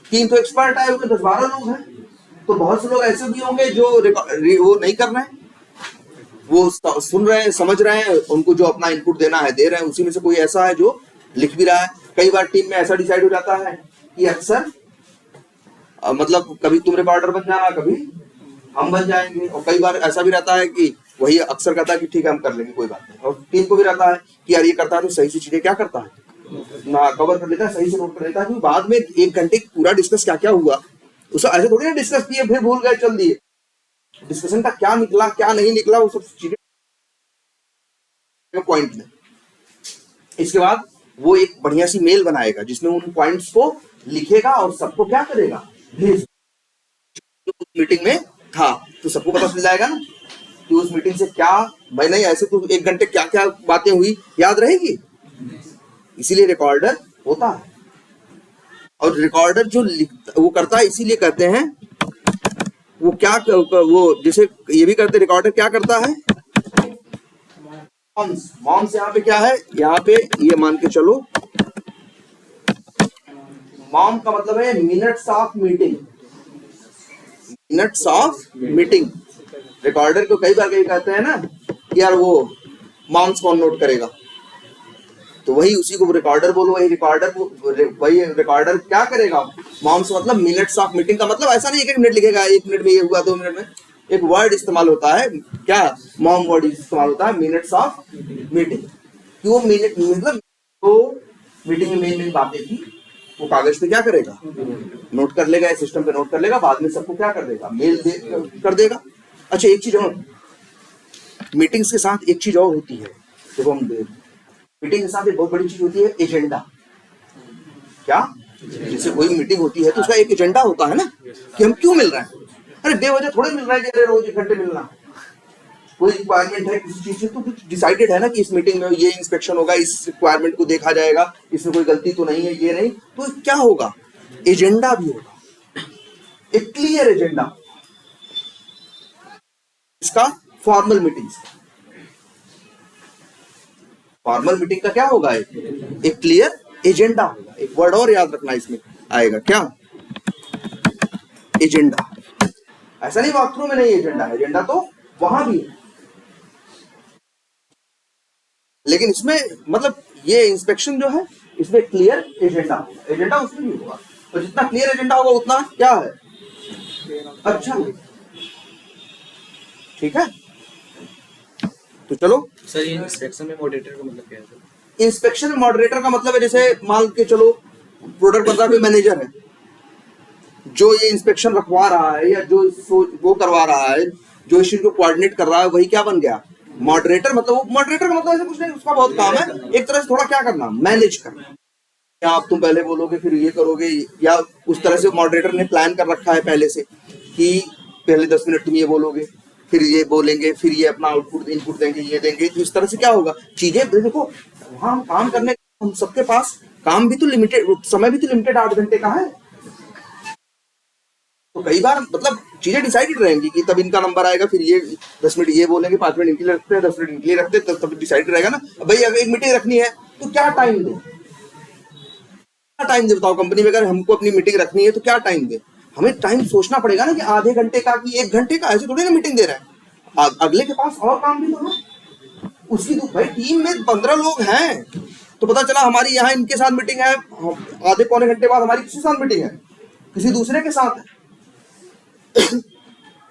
3 तो एक्सपर्ट आए होंगे, 10-12 लोग हैं, तो बहुत से लोग ऐसे भी होंगे जो वो नहीं कर रहे हैं, वो सुन रहे हैं, समझ रहे हैं, उनको जो अपना इनपुट देना है दे रहे हैं, उसी में से कोई ऐसा है जो लिख भी रहा है। कई बार टीम में ऐसा डिसाइड हो जाता है कि अक्सर मतलब कभी तुम रिकॉर्डर बन जाना, कभी हम बन जाएंगे, और कई बार ऐसा भी रहता है कि वही अक्सर कहता है कि ठीक है हम कर लेंगे कोई बात नहीं, और टीम को भी रहता है कि यार ये करता है तो सही से चीजें क्या करता है ना कवर कर लेता है, सही से नोट कर लेता है, क्योंकि बाद में 1 घंटे पूरा डिस्कस क्या क्या हुआ, उसे ऐसे थोड़ी ना डिस्कस किए फिर भूल गए चल दिए, डिस्कशन का क्या निकला क्या नहीं निकला वो सब चीजें पॉइंट में। इसके बाद वो एक बढ़िया सी मेल बनाएगा जिसमें उन पॉइंट्स को लिखेगा और सबको क्या करेगा, भेज। मीटिंग में था तो सबको पता चल जाएगा ना कि उस मीटिंग से क्या, भाई नहीं ऐसे तो 1 घंटे क्या क्या बातें हुई याद रहेगी, इसीलिए रिकॉर्डर होता है। और रिकॉर्डर जो वो करता है, इसीलिए कहते हैं वो क्या, वो जैसे ये भी करते, रिकॉर्डर क्या करता है, मॉम्स यहाँ पे क्या है, यहाँ पे ये मान के चलो, मॉम का मतलब है minutes of meeting, minutes of meeting. Recorder को कई बार कहीं कहते हैं ना कि यार वो मॉम्स कौन नोट करेगा, तो वही उसी को रिकॉर्डर बोलो, वही रिकॉर्डर क्या करेगा, मॉम्स मतलब मिनट्स ऑफ मीटिंग का मतलब ऐसा नहीं 1 मिनट लिखेगा, 1 मिनट में ये हुआ, 2 मिनट में, एक वर्ड इस्तेमाल होता है, क्या, मॉम वर्ड इस्तेमाल होता है, मिनट्स ऑफ मीटिंग। क्यों मिनट, मतलब तो मीटिंग में मेन बातें थी वो कागज पे क्या करेगा, नोट कर लेगा, सिस्टम पे नोट कर लेगा, बाद में सबको क्या कर देगा, मेल कर देगा। अच्छा एक चीज और, मीटिंग्स के साथ एक चीज और होती है, देखो हम मीटिंग के साथ एक बहुत बड़ी चीज होती है, एजेंडा। क्या, जैसे कोई मीटिंग होती है तो उसका एक एजेंडा होता है ना कि हम क्यों मिल रहे हैं, अरे बेवजह थोड़े मिल रहा है कि रोज 1 घंटे मिलना, कोई रिक्वायरमेंट है किसी चीज से तो कुछ डिसाइडेड है ना कि इस मीटिंग में ये इंस्पेक्शन होगा, इस रिक्वायरमेंट को देखा जाएगा, इसमें कोई गलती तो नहीं है, ये नहीं, तो क्या होगा, एजेंडा भी होगा, एक क्लियर एजेंडा। इसका फॉर्मल मीटिंग, फॉर्मल मीटिंग का क्या होगा, एक क्लियर एजेंडा होगा। एक वर्ड और याद रखना इसमें आएगा, क्या, एजेंडा। ऐसा नहीं वॉक थ्रू में नहीं एजेंडा, एजेंडा तो वहां भी है, लेकिन इसमें मतलब ये इंस्पेक्शन जो है इसमें क्लियर एजेंडा होगा, एजेंडा उसमें भी होगा, तो जितना क्लियर एजेंडा होगा उतना क्या है, अच्छा, ठीक है। तो चलो सर ये इंस्पेक्शन में मॉडरेटर का मतलब क्या है? इंस्पेक्शन में मॉडरेटर का मतलब है, जैसे मान के चलो प्रोडक्ट बंदा कोई मैनेजर है जो ये इंस्पेक्शन रखवा रहा है या जो वो करवा रहा है, जो इस चीज को कोऑर्डिनेट कर रहा है, वही क्या बन गया, मॉडरेटर। मतलब वो मॉडरेटर का मतलब ऐसा कुछ नहीं, उसका बहुत काम है एक तरह से थोड़ा क्या करना, मैनेज करना, या आप तुम पहले बोलोगे फिर ये करोगे, या उस तरह से मॉडरेटर ने प्लान कर रखा है पहले से कि पहले 10 मिनट तुम ये बोलोगे, फिर ये बोलेंगे, फिर ये अपना आउटपुट इनपुट देंगे, ये देंगे, तो इस तरह से क्या होगा, चीजें देखो वहां हम काम करने, हम सबके पास काम भी तो लिमिटेड, समय भी तो लिमिटेड 8 घंटे का है, तो कई बार मतलब चीजें डिसाइडेड रहेंगी कि तब इनका नंबर आएगा, फिर ये 10 मिनट ये बोलेंगे, 5 मिनट इनके लिए रखते हैं, 10 मिनट इनके लिए रखते हैं, तब डिसाइडेड रहेगा ना। भाई अगर एक मीटिंग रखनी है तो क्या टाइम दे, क्या टाइम दे बताओ, कंपनी में अगर हमको अपनी मीटिंग रखनी है तो क्या टाइम दे, हमें टाइम सोचना पड़ेगा ना कि आधे घंटे का कि 1 घंटे का, ऐसे थोड़ी ना मीटिंग दे रहा है, अगले के पास और काम भी तो है, उसकी तो भाई टीम में 15 लोग हैं, तो पता चला हमारी यहाँ इनके साथ मीटिंग है, आधे पौने घंटे बाद हमारी किसी साथ मीटिंग है, किसी दूसरे के साथ है।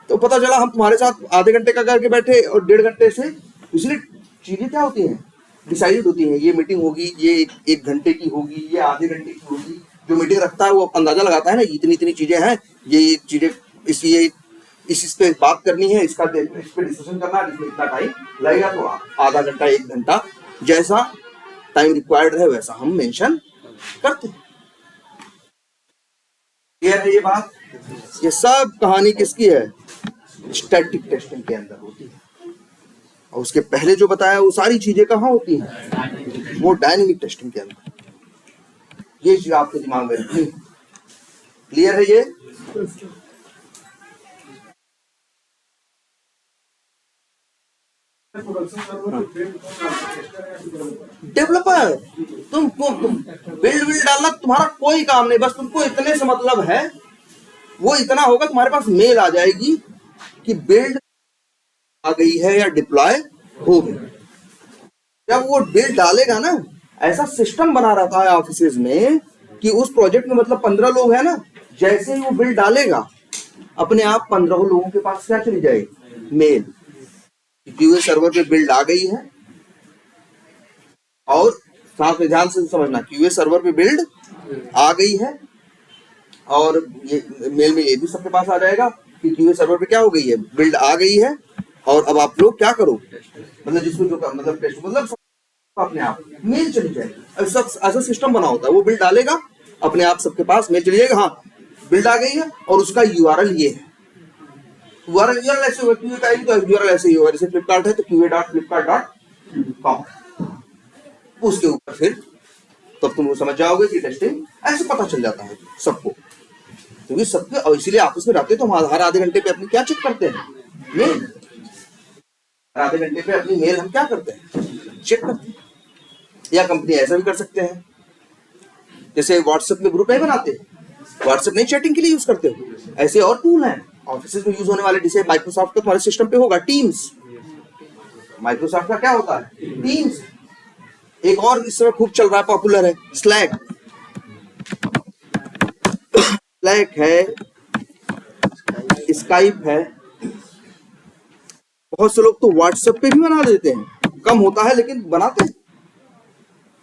तो पता चला हम तुम्हारे साथ आधे घंटे का करके बैठे और 1.5 घंटे से, इसलिए चीजें क्या होती हैं, डिसाइडेड होती हैं। ये मीटिंग होगी, ये 1 घंटे की होगी, ये आधे घंटे की होगी। जो मीटिंग रखता है वो अंदाजा लगाता है ना, इतनी इतनी चीजें हैं, ये चीजें इसलिए इस पे बात करनी है, इस पे डिस्कशन करना है, इसमें इतना टाइम लगेगा, तो आधा घंटा 1 घंटा जैसा टाइम रिक्वायर्ड है वैसा हम मेंशन करते हैं। क्लियर है ये बात? ये सब कहानी किसकी है? स्टैटिक टेस्टिंग के अंदर होती है। और उसके पहले जो बताया वो सारी चीजें कहाँ होती हैं? वो डायनेमिक टेस्टिंग के अंदर। ये चीज आपके दिमाग में रखनी। क्लियर है ये? डेवलपर, तुम बिल्ड डालना तुम्हारा कोई काम नहीं, बस तुमको इतने से मतलब है, वो इतना होगा तुम्हारे पास मेल आ जाएगी कि बिल्ड आ गई है या डिप्लॉय हो गई। जब वो बिल्ड डालेगा ना, ऐसा सिस्टम बना रहता है ऑफिसेज में कि उस प्रोजेक्ट में मतलब 15 लोग हैं ना, जैसे ही वो बिल्ड डालेगा अपने आप 15 लोगों के पास क्या चली जाएगी? मेल, क्यूए सर्वर पे बिल्ड आ गई है। और साथ में ध्यान से समझना, क्यूए सर्वर पे बिल्ड आ गई है, और ये मेल में ये भी सबके पास आ जाएगा कि क्यूए सर्वर पे क्या हो गई है, बिल्ड आ गई है। और अब आप लोग क्या करो, मतलब जिसको जो मतलब टेस्ट मतलब अपने आप मेल चली जाएगी। सब ऐसा सिस्टम बना होता है, वो बिल्ड डालेगा अपने आप सबके पास मेल चली जाएगा, हाँ बिल्ड आ गई है, और उसका यूआरएल ये है। यूआरएल ऐसे होगा, क्यूए का तो यूआरएल ऐसे ही होगा, जैसे फ्लिपकार्ट है तो QA.flipkart.com, उसके ऊपर फिर तब तुम समझ जाओगे कि टेस्टिंग ऐसे पता चल जाता है सबको, क्योंकि सबके, और इसीलिए आपस में रहते तो हम हर आधे घंटे पे अपनी क्या चेक करते हैं? मेल। आधे घंटे पे अपनी मेल हम क्या करते हैं? चेक करते हैं। या कंपनी ऐसा भी कर सकते हैं, जैसे व्हाट्सएप में ग्रुप नहीं बनाते, व्हाट्सएप नहीं चैटिंग के लिए यूज करते हो, ऐसे और टूल हैं ऑफिस में यूज होने वाले, जैसे माइक्रोसॉफ्ट का तुम्हारे सिस्टम पे होगा टीम्स। माइक्रोसॉफ्ट का क्या होता है? टीम्स। एक और इस समय खूब चल रहा है, पॉपुलर है, स्लैक। स्लैक है, स्काइप है। बहुत से लोग तो व्हाट्सएप पे भी बना देते हैं, कम होता है लेकिन बनाते हैं।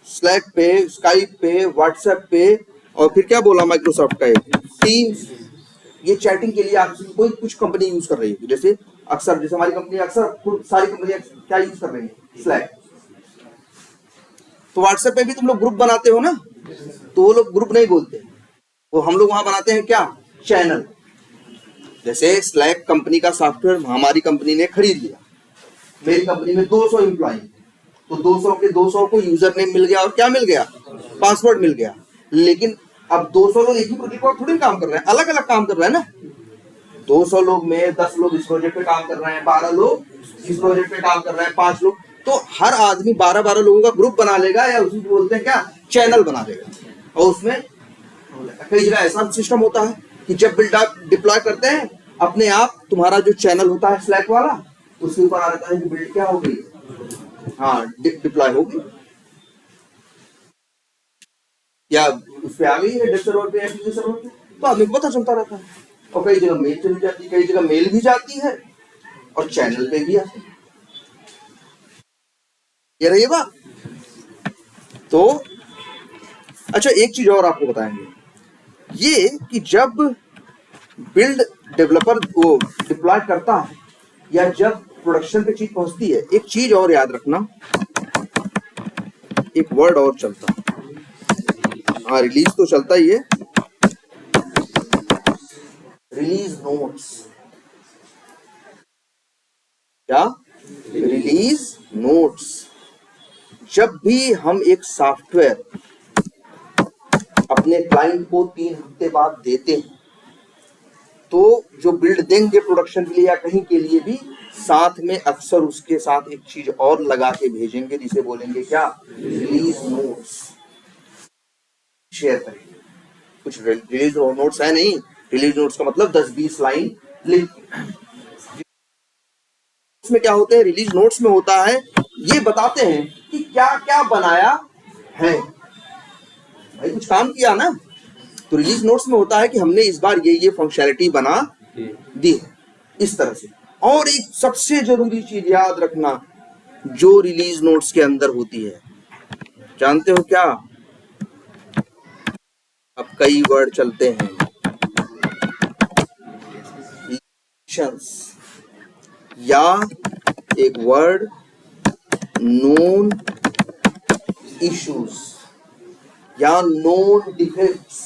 स्लैक पे, स्काइप पे, व्हाट्सएप पे, और फिर क्या बोला माइक्रोसॉफ्ट का टीम्स। ये चैटिंग के लिए आप कोई कुछ कंपनी यूज कर रही है, जैसे अक्सर, जैसे हमारी कंपनी अक्सर सारी कंपनियां क्या यूज कर रही है? स्लैक। तो व्हाट्सएप पे भी तुम लोग ग्रुप बनाते हो ना, तो वो लोग ग्रुप नहीं बोलते, वो हम लोग वहां बनाते हैं क्या? चैनल। जैसे स्लैक कंपनी का सॉफ्टवेयर हमारी कंपनी ने खरीद लिया, मेरी कंपनी में 200 एम्प्लॉय, तो 200 के 200 को यूजर नेम मिल गया और क्या मिल गया? पासवर्ड मिल गया। लेकिन अब 200 लोग एक ही प्रोजेक्ट पर थोड़ी काम कर रहे हैं, अलग अलग काम कर रहे हैं ना। 200 लोग में 10 लोग इस प्रोजेक्ट पे काम कर रहे हैं, 12 लोग इस प्रोजेक्ट पे काम कर रहे हैं, 5 लोग, तो हर आदमी 12-12 लोगों का ग्रुप बना लेगा, या उसी को बोलते हैं क्या? चैनल बना देगा। और उसमें कई जगह ऐसा सिस्टम होता है कि जब बिल्ड आप डिप्लॉय करते हैं, अपने आप तुम्हारा जो चैनल होता है स्लैक वाला, उसके ऊपर आ जाता है कि बिल्ड क्या हो गई, हाँ डिप्लॉय हो गई, या उस पे आ गई है, डेव सर्वर पे या क्यूए सर्वर पे, तो आदमी को पता चलता रहता है। और कई जगह मेल चली जाती है, कई जगह मेल भी जाती है और चैनल पे भी आती है। ये रही बात। तो अच्छा, एक चीज और आपको बताएंगे, ये कि जब बिल्ड डेवलपर वो डिप्लॉय करता है या जब प्रोडक्शन पे चीज पहुंचती है, एक चीज और याद रखना, एक वर्ड और चलता है, हाँ रिलीज तो चलता ही है, रिलीज नोट्स। क्या? Release notes. जब भी हम एक सॉफ्टवेयर अपने क्लाइंट को 3 हफ्ते बाद देते हैं, तो जो बिल्ड देंगे प्रोडक्शन के लिए या कहीं के लिए भी, साथ में अक्सर उसके साथ एक चीज और लगा के भेजेंगे, जिसे बोलेंगे क्या? Release notes. शेयर करेंगे। कुछ रिलीज नोट्स है नहीं, रिलीज नोट्स का मतलब 10-20 लाइन लिख। उसमें क्या होते हैं? रिलीज नोट्स में होता है ये बताते हैं कि क्या क्या बनाया है। भाई कुछ काम किया ना। तो रिलीज नोट्स में होता है कि हमने इस बार ये फंक्शनैलिटी बना दी है इस तरह से। और एक सबसे जरूरी चीज याद रखना जो रिलीज नोट्स के अंदर होती है, जानते हो क्या? अब कई वर्ड चलते हैं, या एक वर्ड नोन इश्यूज या नोन डिफेक्ट्स।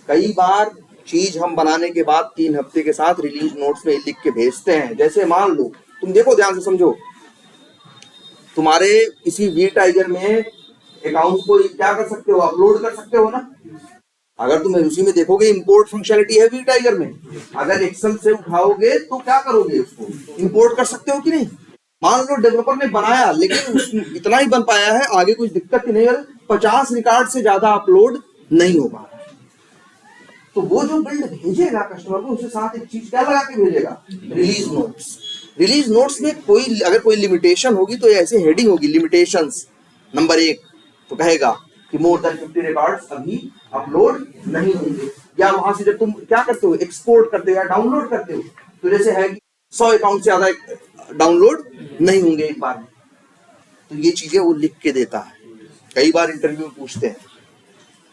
कई बार चीज हम बनाने के बाद 3 हफ्ते के साथ रिलीज नोट्स में लिख के भेजते हैं। जैसे मान लो, तुम देखो ध्यान से समझो, तुम्हारे किसी वी टाइगर में अकाउंट को क्या कर सकते हो, अपलोड कर सकते हो ना। अगर तुम उसी में देखोगे इंपोर्ट फंक्शनलिटी है वी टाइगर में, अगर एक्सेल से उठाओगे तो क्या करोगे, उसको इंपोर्ट कर सकते हो कि नहीं। मान लो डेवलपर ने बनाया लेकिन इतना ही बन पाया है, आगे कुछ दिक्कत ही नहीं है, 50 रिकॉर्ड से ज्यादा अपलोड नहीं हो पा रहा, तो वो जो बिल्ड भेजेगा कस्टमर को उसके साथ एक चीज क्या लगा के भेजेगा, रिलीज नोट्स। रिलीज नोट्स में अगर कोई लिमिटेशन होगी तो ऐसे हेडिंग होगी, लिमिटेशंस नंबर 1, तो कहेगा कि मोर देन 50 रिकॉर्ड्स अभी अपलोड नहीं होंगे। या वहां से जब तुम क्या करते हो, एक्सपोर्ट करते हो या डाउनलोड करते हो, तो जैसे है कि 100 अकाउंट से ज्यादा डाउनलोड नहीं होंगे एक बार में। तो ये चीजें वो लिख के देता है। कई बार इंटरव्यू में पूछते हैं।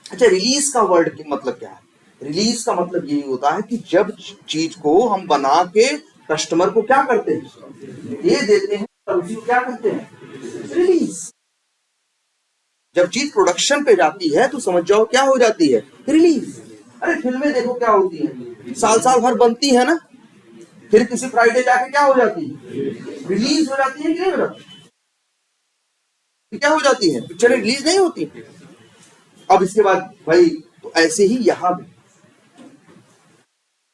अच्छा, रिलीज का वर्ड की मतलब क्या है? रिलीज का मतलब यही होता है कि जब चीज को हम बना के कस्टमर को क्या करते हैं, ये देते हैं, तब उसी को क्या करते हैं, रिलीज। जब चीज प्रोडक्शन पे जाती है तो समझ जाओ क्या हो जाती है, रिलीज। अरे फिल्में देखो क्या होती है, साल भर बनती है ना, फिर किसी फ्राइडे जाके क्या हो जाती है, रिलीज हो जाती है कि नहीं हो जाती? क्या हो जाती है, पिक्चर रिलीज नहीं होती। अब इसके बाद भाई तो ऐसे ही यहां भी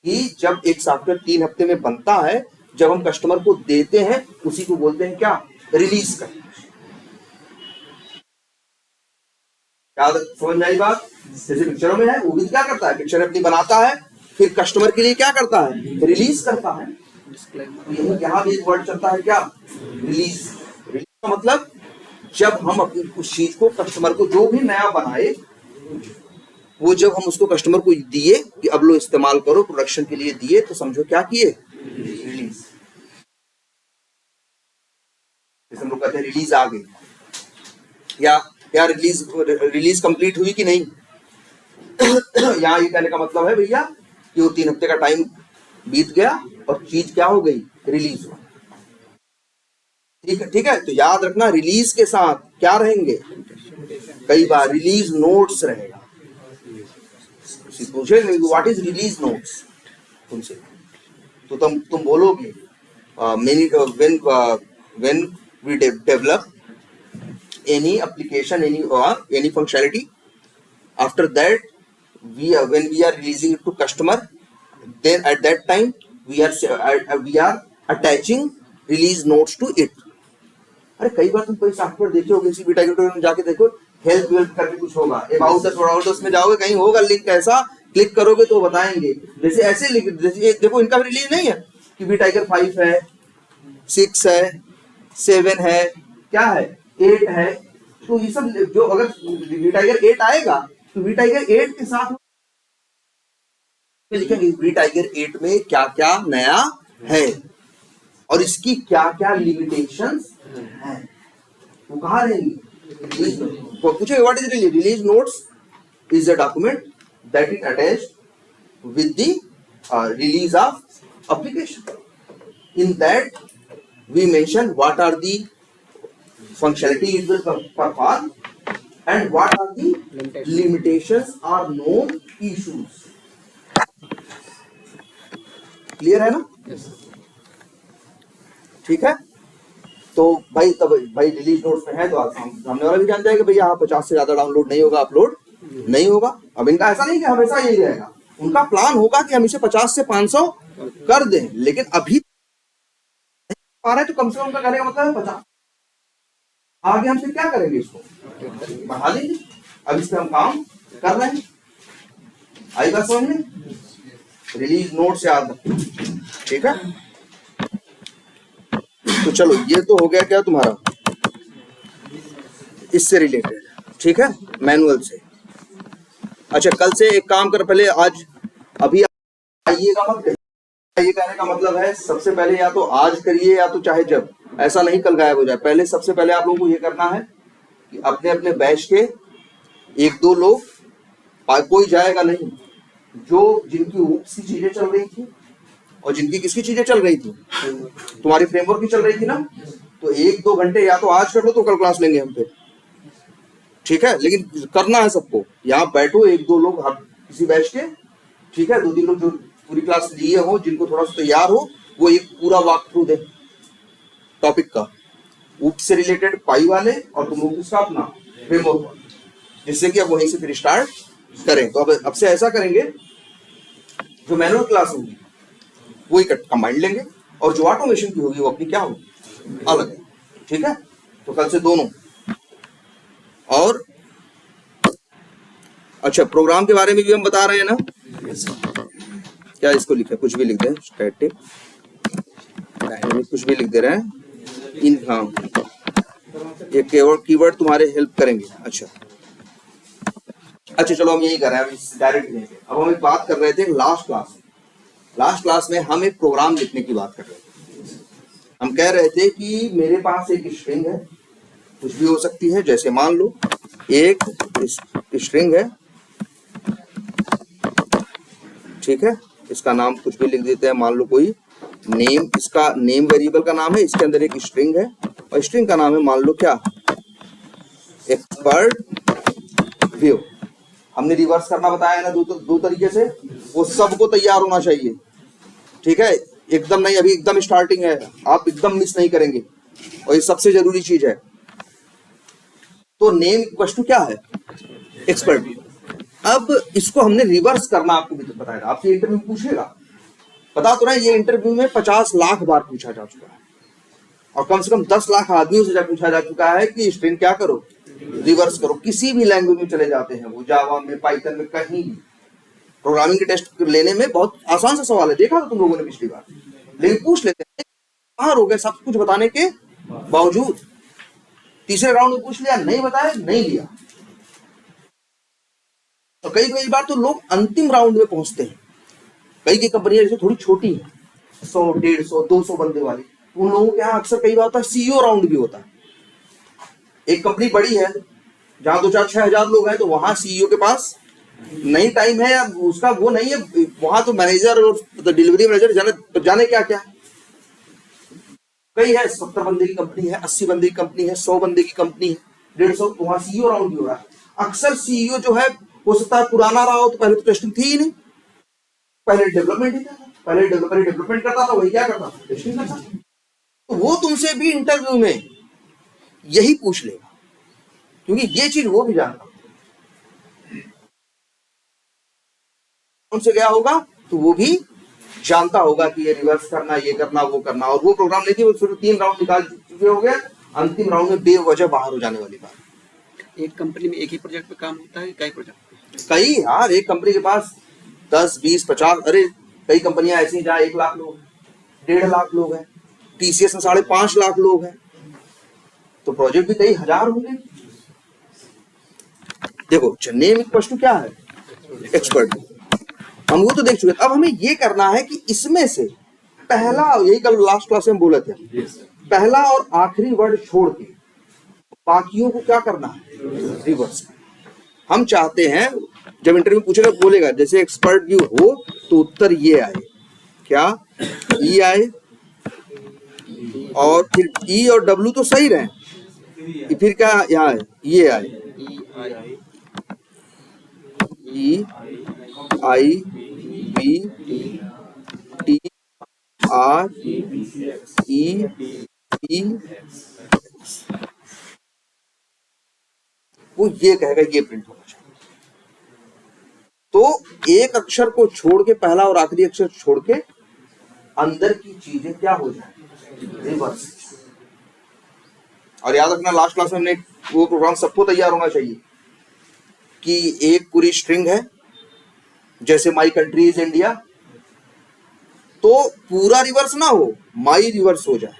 कि जब एक सॉफ्टवेयर 3 हफ्ते में बनता है, जब हम कस्टमर को देते हैं उसी को बोलते हैं क्या, रिलीज कर। क्या समझ में आई बात? जैसे पिक्चरों में है, वो भी क्या करता है, पिक्चर अपनी बनाता है, फिर कस्टमर के लिए क्या करता है, रिलीज करता है। तो यहाँ भी एक वर्ड चलता है क्या, रिलीज। रिलीज का मतलब जब हम अपनी उस चीज को कस्टमर को जो भी नया बनाए, वो जब हम उसको कस्टमर को दिए कि अब लो इस्तेमाल करो, प्रोडक्शन के लिए दिए, तो समझो क्या किए, रिलीज। जैसे हम लोग कहते हैं रिलीज आ गई, या रिलीज कंप्लीट हुई कि नहीं। यहाँ ये कहने का मतलब है भैया कि वो 3 हफ्ते का टाइम बीत गया और चीज क्या हो गई, रिलीज हो। ठीक है। तो याद रखना, रिलीज के साथ क्या रहेंगे, कई बार रिलीज नोट्स रहेगा। पूछेंगे व्हाट इज रिलीज नोट्स तुमसे, तो तुम बोलोगे when we develop any application, any functionality, after that when we are releasing it to customer, then at that time we are attaching release notes to it. अरे कई बार तुम कोई software देखे होगे, किसी बीटा में जाके देखो, हेल्प वेल्प करके कुछ होगा, अबाउट अस में जाओगे कहीं होगा लिंक, ऐसा क्लिक करोगे तो बताएंगे। जैसे ऐसे लिख, जैसे देखो इनका रिलीज नहीं है कि वी टाइगर 5 है, 6 है, 7 है, क्या है, 8 है। तो ये सब जो अगर वी टाइगर 8 आएगा तो वी टाइगर 8 के साथ लिखेंगे वी टाइगर 8 में क्या क्या नया है और इसकी क्या क्या लिमिटेशंस है, वो कहाँ रहेंगी। पूछेगा what is release. Release notes is a document that is attached with the release of application. In that we mention what are the functionality it will perform and what are the limitations or known issues. Clear है ना? ठीक है। तो भाई तब भाई release notes में है तो सामने वाला भी जान जाएगा भैया हाँ 50 से ज्यादा डाउनलोड नहीं होगा, अपलोड नहीं होगा। अब इनका ऐसा नहीं कि हमेशा यही रहेगा, उनका प्लान होगा कि हम इसे 50 से 500 कर दें, लेकिन अभी आ रहा है तो कम से कम का करने का मतलब है 50। आगे हम फिर क्या करेंगे, इसको बढ़ा देंगे। अब इस पे हम काम कर रहे हैं। आई बात समझ में? रिलीज नोट से याद रखना, ठीक है। तो चलो ये तो हो गया क्या तुम्हारा इससे रिलेटेड, ठीक है, मैनुअल से। अच्छा, कल से एक काम कर, पहले आज अभी आइएगा मत करिए। ये कहने का मतलब है सबसे पहले या तो आज करिए या तो चाहे जब, ऐसा नहीं कल गायब हो जाए। पहले सबसे पहले आप लोगों को ये करना है कि अपने अपने बैच के 1-2 लोग, कोई जाएगा नहीं, जो जिनकी ऊप्स की चीजें चल रही थी और जिनकी किसकी चीजें चल रही थी, तुम्हारी फ्रेमवर्क की चल रही थी ना, तो 1-2 घंटे या तो आज कर लो तो कल क्लास लेंगे हम फिर, ठीक है। लेकिन करना है सबको, यहाँ बैठो 1-2 लोग हर किसी बैच के, ठीक है, 2-3 लोग जो पूरी क्लास लिए हो, जिनको थोड़ा सा तैयार हो, वो एक पूरा वॉक थ्रू दे टॉपिक का, ऊप से रिलेटेड पाई वाले, और तुम लोग किसका अपना फ्रेमवर्क, जिससे कि अब वहीं से फिर स्टार्ट करें। तो अब से ऐसा करेंगे, जो मैनुअल क्लास होगी वो कंबाइंड लेंगे, और जो ऑटोमेशन की होगी वो अपनी क्या होगी, अलग, ठीक है। तो कल से दोनों। और अच्छा, प्रोग्राम के बारे में भी हम बता रहे हैं ना, क्या इसको लिखे, कुछ भी लिख दें, स्टैटिक डायनेमिक कुछ भी लिख दे रहे हैं इन, हाँ, ये कीवर्ड तुम्हारे हेल्प करेंगे। अच्छा चलो हम यही कर रहे हैं, डायरेक्ट लेंगे। अब हम एक बात कर रहे थे लास्ट क्लास में हम एक प्रोग्राम लिखने की बात कर रहे थे। हम कह रहे थे कि मेरे पास एक स्ट्रिंग है, कुछ भी हो सकती है, जैसे मान लो एक स्ट्रिंग है, ठीक है, इसका नाम कुछ भी लिख देते हैं, मान लो कोई नेम, इसका नेम वेरिएबल का नाम है, इसके अंदर एक स्ट्रिंग है, और स्ट्रिंग का नाम है मान लो क्या, एक्सपर्ट व्यू। हमने रिवर्स करना बताया ना दो तरीके से, वो सबको तैयार होना चाहिए, ठीक है, एकदम नहीं, अभी एकदम स्टार्टिंग है, आप एकदम मिस नहीं करेंगे, और ये सबसे जरूरी चीज है। तो नेम इक्वल टू क्या है, एक्सपर्ट व्यू। अब इसको हमने रिवर्स करना, आपको भी तो बताएगा, आपसे इंटरव्यू पूछेगा, बता तो रहे, ये इंटरव्यू में 50 लाख बार पूछा जा चुका है, और कम से कम 10 लाख आदमियों से पूछा जा चुका है कि स्ट्रिंग क्या करो, रिवर्स करो। किसी भी लैंग्वेज में चले जाते हैं, वो जावा में, पाइथन में, कहीं भी प्रोग्रामिंग के टेस्ट लेने में बहुत आसान सा सवाल है, देखा था तुम लोगों ने पिछली बार, लेकिन पूछ लेते हैं, कहाँ हो गए सब कुछ बताने के बावजूद, तीसरे राउंड में पूछ लिया, नहीं बताया, नहीं लिया। तो कई बार तो लोग अंतिम राउंड में पहुंचते हैं, कई कंपनियां जैसे थोड़ी छोटी है, 100, 150, 200 बंदे वाली, उन लोगों के यहाँ अक्सर कई बार होता है सीईओ राउंड भी होता है। एक कंपनी बड़ी है जहां 2-4-6 हजार लोग हैं, तो वहां सीईओ के पास नहीं टाइम है, या उसका वो नहीं है, वहां तो मैनेजर और डिलीवरी मैनेजर जाने क्या क्या। कई है 70 बंदे की कंपनी है, 80 बंदे की कंपनी है, 100 बंदे की कंपनी है, 150, तो वहां सीईओ राउंड भी हो रहा है। अक्सर सीईओ जो है, हो सकता है पुराना रहा हो, तो पहले तो टेस्टिंग थी ही नहीं, पहले डेवलपमेंट ही था, पहले डेवलपर डेवलपमेंट करता था, वही क्या करता था, टेस्टिंग करता। तो वो तुमसे भी इंटरव्यू में यही पूछ लेगा, क्योंकि ये चीज वो भी जानता, उनसे गया होगा तो वो भी जानता होगा कि ये रिवर्स करना, ये करना, वो करना, और वो प्रोग्राम नहीं थी, वो सिर्फ 3 राउंड निकाल चुके हो गए, अंतिम राउंड में बेवजह बाहर हो जाने वाली बात। एक कंपनी में एक ही प्रोजेक्ट पे काम होता है, कई प्रोजेक्ट, कई यार, एक कंपनी के पास 10, 20, 50, अरे कई कंपनियां ऐसी जहाँ 1 लाख लोग, 1.5 लाख लोग हैं, टीसीएस में 5.5 लाख लोग हैं, तो प्रोजेक्ट भी कई हजार होंगे। देखो नेम इक्वल क्या है, एक्सपर्ट, हम वो तो देख चुके। अब हमें ये करना है कि इसमें से पहला, यही कल लास्ट क्लास में हम बोले थे, पहला और आखिरी वर्ड छोड़ के बाकियों को क्या करना है, रिवर्स। हम चाहते हैं जब इंटरव्यू पूछेगा, बोलेगा जैसे एक्सपर्ट व्यू हो तो उत्तर ये आए, क्या ई आए, और फिर ई और डब्ल्यू तो सही रहे, फिर क्या यहाँ है, ये आए, E I B T R E P, वो ये कहेगा, ये प्रिंट होना चाहिए। तो एक अक्षर को छोड़ के, पहला और आखिरी अक्षर छोड़ के, अंदर की चीजें क्या हो जाए, रिवर्स। और याद रखना, लास्ट क्लास में हमने वो प्रोग्राम सबको तैयार होना चाहिए कि एक पूरी स्ट्रिंग है, जैसे माई कंट्री इज इंडिया, तो पूरा रिवर्स ना हो, माई रिवर्स हो जाए,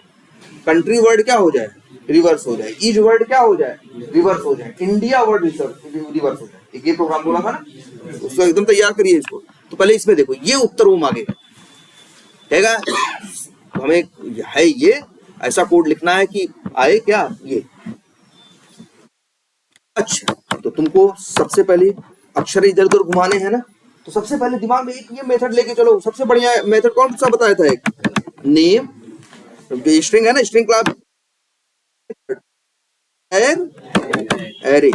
कंट्री वर्ड क्या हो जाए, रिवर्स हो जाए, ईच वर्ड क्या हो जाए, रिवर्स हो जाए, इंडिया वर्ड रिवर्स हो जाए। एक ये प्रोग्राम बोला था ना, उसको एकदम तैयार करिए इसको। तो पहले इसमें देखो, ये उत्तर वो मांगेगा, कहेगा हमें है ये ऐसा कोड लिखना है कि आए क्या ये। अच्छा, तो तुमको सबसे पहले अक्षर इधर उधर घुमाने हैं ना, तो सबसे पहले दिमाग में एक ये मेथड लेके चलो। सबसे बढ़िया मेथड कौन सा बताया था, एक नेम, स्ट्रिंग है ना, स्ट्रिंग क्लास एरे।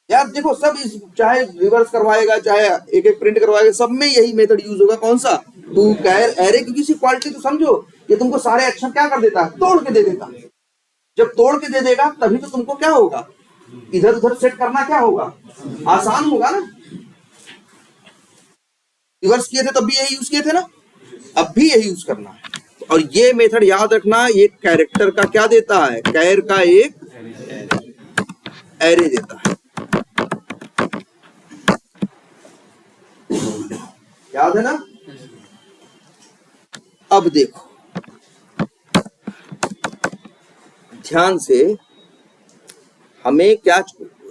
यार देखो, सब इस चाहे रिवर्स करवाएगा चाहे एक एक प्रिंट करवाएगा, सब में यही मेथड यूज होगा। कौन सा, टू कैर एरे, क्योंकि इसकी क्वालिटी तो समझो, ये तुमको सारे अक्षर क्या कर देता है, तोड़ के दे देता है। जब तोड़ के दे देगा तभी तो तुमको क्या होगा, इधर उधर सेट करना क्या होगा, आसान होगा ना। रिवर्स किए थे तब भी यही यूज किए थे ना, अब भी यही यूज करना है। और ये मेथड याद रखना, ये कैरेक्टर का क्या देता है, कैर का एक एरे देता है, याद है ना। अब देखो ध्यान से, हमें क्या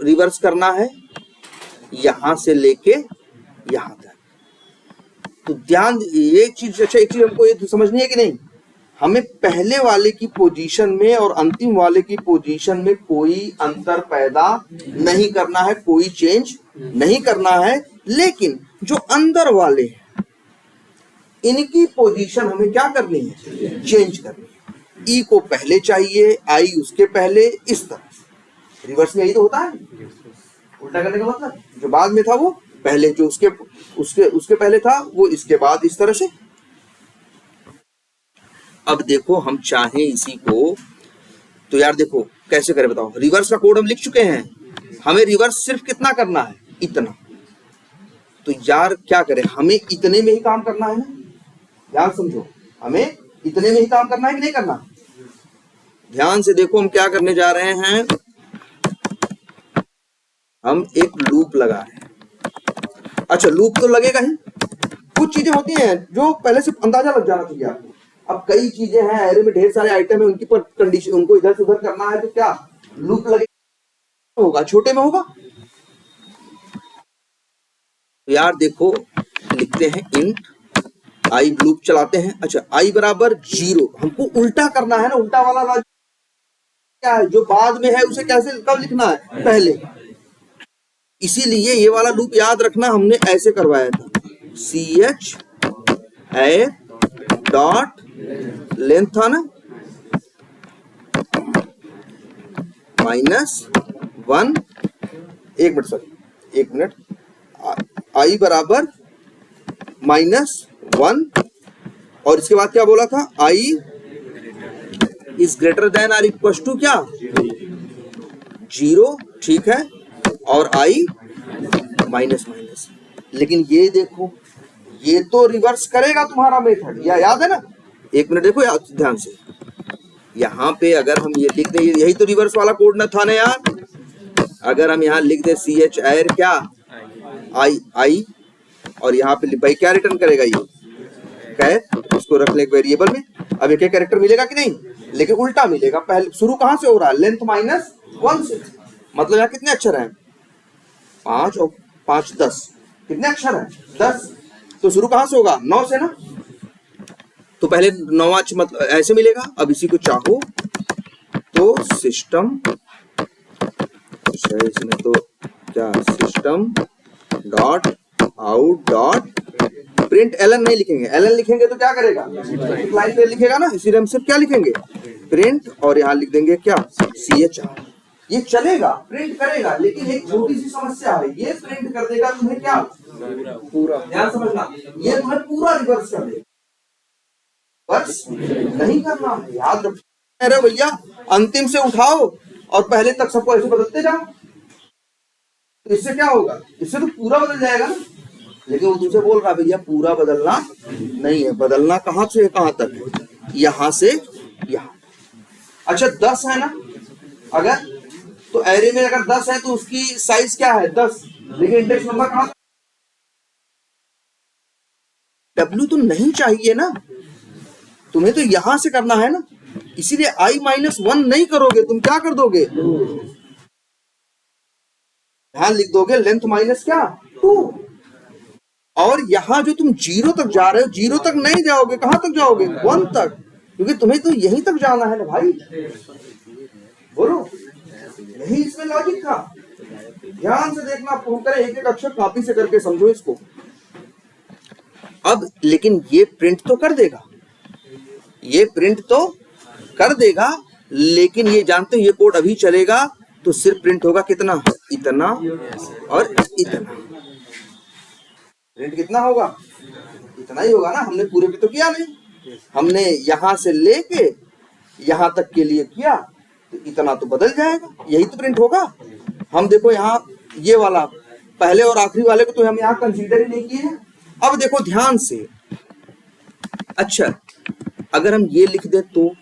रिवर्स करना है, यहां से लेके यहां तक। तो ध्यान, ये चीज, अच्छा एक चीज हमको ये समझनी है कि नहीं, हमें पहले वाले की पोजीशन में और अंतिम वाले की पोजीशन में कोई अंतर पैदा नहीं करना है, कोई चेंज नहीं करना है। लेकिन जो अंदर वाले हैं इनकी पोजीशन हमें क्या करनी है, चेंज करनी है। ई को पहले चाहिए, आई उसके पहले, इस तरह। रिवर्स में यही तो होता है, उल्टा करने का मतलब, जो बाद में था वो पहले, जो उसके पहले था वो इसके बाद, इस तरह से। अब देखो हम चाहें इसी को, तो यार देखो कैसे करें बताओ। रिवर्स का कोड हम लिख चुके हैं, हमें रिवर्स सिर्फ कितना करना है, इतना। तो यार क्या करें, हमें इतने में ही काम करना है ना, यार समझो, हमें इतने में ही काम करना है कि नहीं करना। ध्यान से देखो, हम क्या करने जा रहे हैं, हम एक लूप लगा रहे हैं। अच्छा, लूप तो लगेगा ही, कुछ चीजें होती हैं जो पहले से अंदाजा लग जाना चाहिए आपको। अब कई चीजें हैं, एरे में ढेर सारे आइटम है, उनकी पर कंडीशन, उनको इधर से उधर करना है, तो क्या लूप लगेगा, होगा छोटे में होगा। तो यार देखो, लिखते हैं इंट आई, लूप चलाते हैं। अच्छा, आई बराबर 0, हमको उल्टा करना है ना, उल्टा वाला क्या है, जो बाद में है उसे कैसे कब लिखना है, पहले। इसीलिए ये वाला लूप याद रखना, हमने ऐसे करवाया था, ch ए डॉट लेंथ था ना, -1, एक मिनट, आई बराबर -1, और इसके बाद क्या बोला था, I is greater than or equal to क्या, 0, ठीक है, और आई माइनस। लेकिन ये देखो, ये तो रिवर्स करेगा तुम्हारा मेथड, या याद है ना। एक मिनट देखो याद ध्यान से, यहाँ पे अगर हम ये लिख दें, यही तो रिवर्स वाला कोड ना था ना यार। अगर हम यहाँ लिख दे ch एर क्या, आई, और यहाँ पे भाई क्या रिटर्न करेगा, ये कैर, उसको रख ले वेरिएबल में। अब एक कैरेक्टर मिलेगा कि नहीं, लेकिन उल्टा मिलेगा। पहले शुरू कहाँ से हो रहा है, लेंथ -1 से। मतलब यहाँ कितने अक्षर हैं, 5 और 5 10, कितने अक्षर हैं, 10। तो शुरू कहाँ से होगा, 9 से ना। तो पहले 9वां मतलब ऐसे मिलेगा। अब इसी को चाहो तो सिस्टम, इसमें तो क्या, system dot out dot print L N नहीं लिखेंगे, एलन लिखेंगे तो क्या करेगा, लाइन पे लिखेगा ना। इसीलिए हम सिर्फ क्या लिखेंगे, प्रिंट, और यहाँ लिख देंगे क्या, ch। ये चलेगा, प्रिंट करेगा, लेकिन एक छोटी सी समस्या है, ये प्रिंट कर देगा तुम्हें क्या, पूरा। ध्यान समझना, ये तुम्हें पूरा रिवर्स कर देगा, रिवर्स नहीं करना है, याद रखो। अरे भैया, अंतिम से उठाओ और पहले तक सबको ऐसे बदलते जाओ, तो इससे क्या होगा, इससे तो पूरा बदल जाएगा ना। लेकिन वो तुमसे बोल रहा भैया पूरा बदलना नहीं है, बदलना कहाँ से कहाँ तक है, यहाँ से यहाँ। अच्छा 10 है ना, अगर तो एरे में अगर 10 है तो उसकी साइज क्या है 10, लेकिन इंडेक्स नंबर कहाँ W तो नहीं चाहिए ना, तुम्हें तो यहां से करना है ना, इसीलिए I-1 नहीं करोगे, तुम क्या कर दोगे, यहां लिख दोगे लेंथ माइनस क्या 2। और यहां जो तुम 0 तक जा रहे हो, 0 तक नहीं जाओगे, कहां तक जाओगे 1 तक, क्योंकि तुम्हें तो यहीं तक जाना है ना भाई, बोलो, यही इसमें लॉजिक था। ध्यान से देखना, आप फोन करें, एक एक अक्षर कॉपी से करके समझो इसको। अब लेकिन ये प्रिंट तो कर देगा, ये प्रिंट तो कर देगा, लेकिन ये जानते हो ये कोड अभी चलेगा तो सिर्फ प्रिंट होगा कितना, इतना और इतना। प्रिंट कितना होगा, इतना ही होगा ना, हमने पूरे पे तो किया नहीं, हमने यहां से लेके यहां तक के लिए किया, तो इतना तो बदल जाएगा, यही तो प्रिंट होगा। हम देखो यहाँ ये वाला पहले और आखिरी वाले को तो हम यहाँ कंसीडर ही नहीं किए हैं। अब देखो ध्यान से, अच्छा अगर हम ये लिख दे तो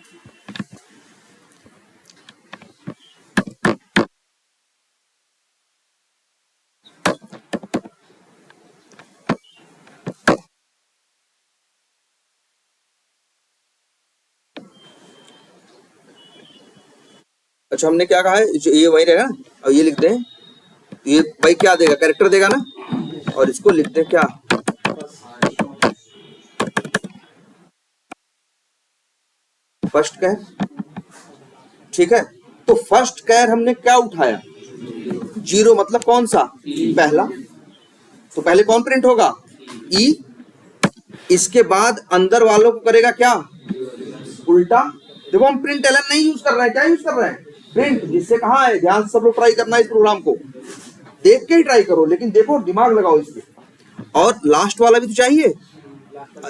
अच्छा हमने क्या कहा है, ये वही रहेगा ना, अब ये लिख दें, ये भाई क्या देगा, कैरेक्टर देगा ना, और इसको लिख दें क्या, फर्स्ट कैर, ठीक है। तो फर्स्ट कैर हमने क्या उठाया, 0 मतलब कौन सा, पहला, तो पहले कौन प्रिंट होगा, ई, इसके बाद अंदर वालों को करेगा क्या, उल्टा। देखो हम प्रिंट एलन नहीं यूज कर रहे हैं, क्या यूज कर रहे हैं, प्रिंट, जिससे कहा है, ध्यान से सब लोग ट्राई करना है, इस प्रोग्राम को देख के ही ट्राई करो, लेकिन देखो दिमाग लगाओ इस पे। और लास्ट वाला भी तो चाहिए,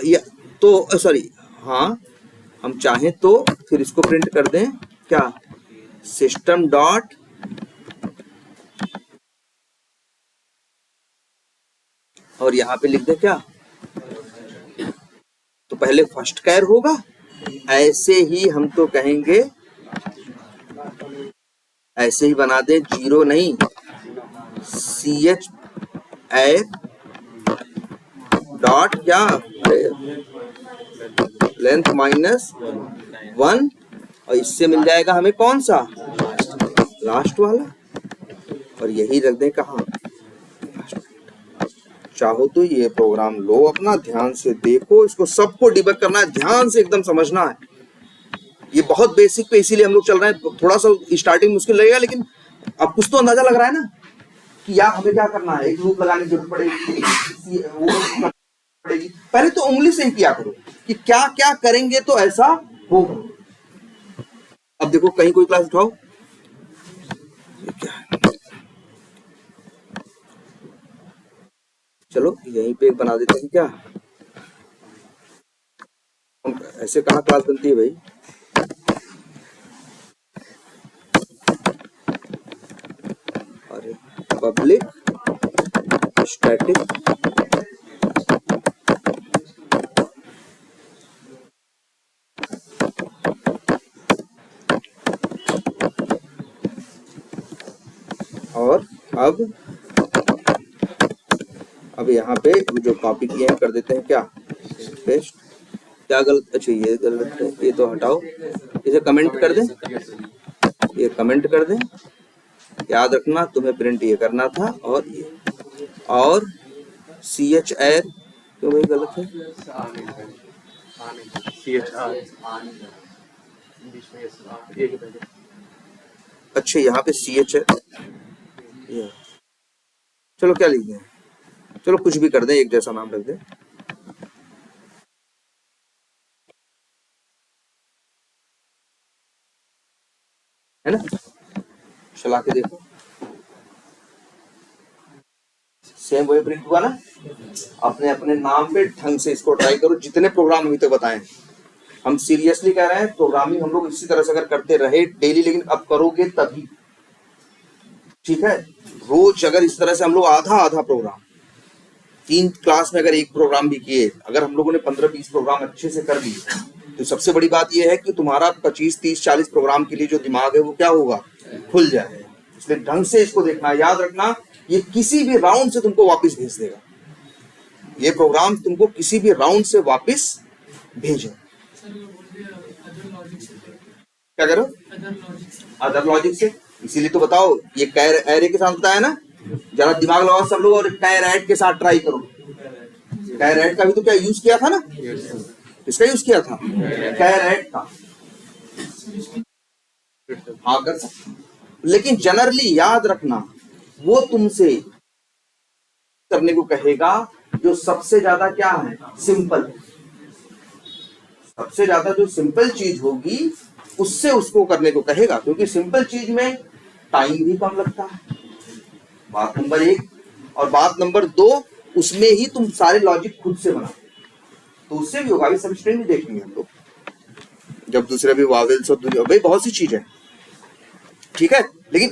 या तो सॉरी, हाँ हम चाहें तो फिर इसको प्रिंट कर दें क्या, सिस्टम डॉट और यहां पे लिख दें क्या, तो पहले फर्स्ट कैर होगा, ऐसे ही हम तो कहेंगे, ऐसे ही बना दें, 0 नहीं, CH एर डॉट क्या, लेंथ माइनस 1, और इससे मिल जाएगा हमें कौन सा, लास्ट वाला, और यही रख दें कहाँ, चाहो तो ये प्रोग्राम लो अपना, ध्यान से देखो, इसको सबको डिबग करना है, ध्यान से एकदम समझना है, ये बहुत बेसिक पे इसीलिए हम लोग चल रहे हैं, थोड़ा सा स्टार्टिंग मुश्किल लगेगा, लेकिन अब कुछ तो अंदाजा लग रहा है ना कि यार हमें क्या करना है, एक लूप लगाने की जरूरत पड़ेगी, पहले तो उंगली से ही किया करो कि क्या क्या करेंगे तो ऐसा होगा। अब देखो कहीं कोई क्लास उठाओ, चलो यहीं पे बना देते हैं क्या, ऐसे कहाँ क्लास बनती है भाई, अरे पब्लिक स्टैटिक और अब यहाँ पे जो कॉपी किए हैं कर देते हैं क्या, पेस्ट, क्या गलत, अच्छा ये गलत है, ये तो हटाओ, इसे कमेंट कर दें, ये कमेंट कर दें, याद रखना तुम्हें प्रिंट ये करना था, और ये, और CH एर क्यों भाई गलत है, अच्छा यहाँ पे CH है, चलो क्या लिख दें, चलो कुछ भी कर दें, एक जैसा नाम रख दें, है ना, चला के देखो, सेम वही प्रिंट हुआ ना। अपने अपने नाम पे ढंग से इसको ट्राई करो, जितने प्रोग्राम अभी तक बताएं, हम सीरियसली कह रहे हैं, प्रोग्रामिंग हम लोग इसी तरह से अगर करते रहे डेली, लेकिन अब करोगे तभी, ठीक है। रोज अगर इस तरह से हम लोग आधा आधा प्रोग्राम, 3 क्लास में अगर एक प्रोग्राम भी किए, अगर हम लोगों ने 15-20 प्रोग्राम अच्छे से कर दिए, तो सबसे बड़ी बात यह है कि तुम्हारा 25-30-40 प्रोग्राम के लिए जो दिमाग है वो क्या होगा, खुल जाएगा। इसलिए ढंग से इसको देखना, याद रखना, ये किसी भी राउंड से तुमको वापस भेज देगा, ये प्रोग्राम तुमको किसी भी राउंड से वापस भेजे। क्या करो? अदर लॉजिक से। इसीलिए तो बताओ, ये कैर एरे के साथ बताया ना, जरा दिमाग लगाओ सब लोग और कैर ऐड के साथ ट्राई करो। कैर ऐड का भी तो क्या यूज किया था ना? किसका यूज किया था? कैर ऐड का। हाँ कर सकते, लेकिन जनरली याद रखना वो तुमसे करने को कहेगा जो सबसे ज्यादा क्या है, सिंपल। सबसे ज्यादा जो सिंपल चीज होगी उससे उसको करने को कहेगा, क्योंकि सिंपल चीज में टाइम भी कम लगता है, बात नंबर 1। और बात नंबर 2, उसमें ही तुम सारे लॉजिक खुद से बना, तो उससे भी होगा। अभी सब स्ट्रिंग भी देखेंगे हम लोग, जब दूसरे भी वावेल्स और भाई बहुत सी चीज है, ठीक है। लेकिन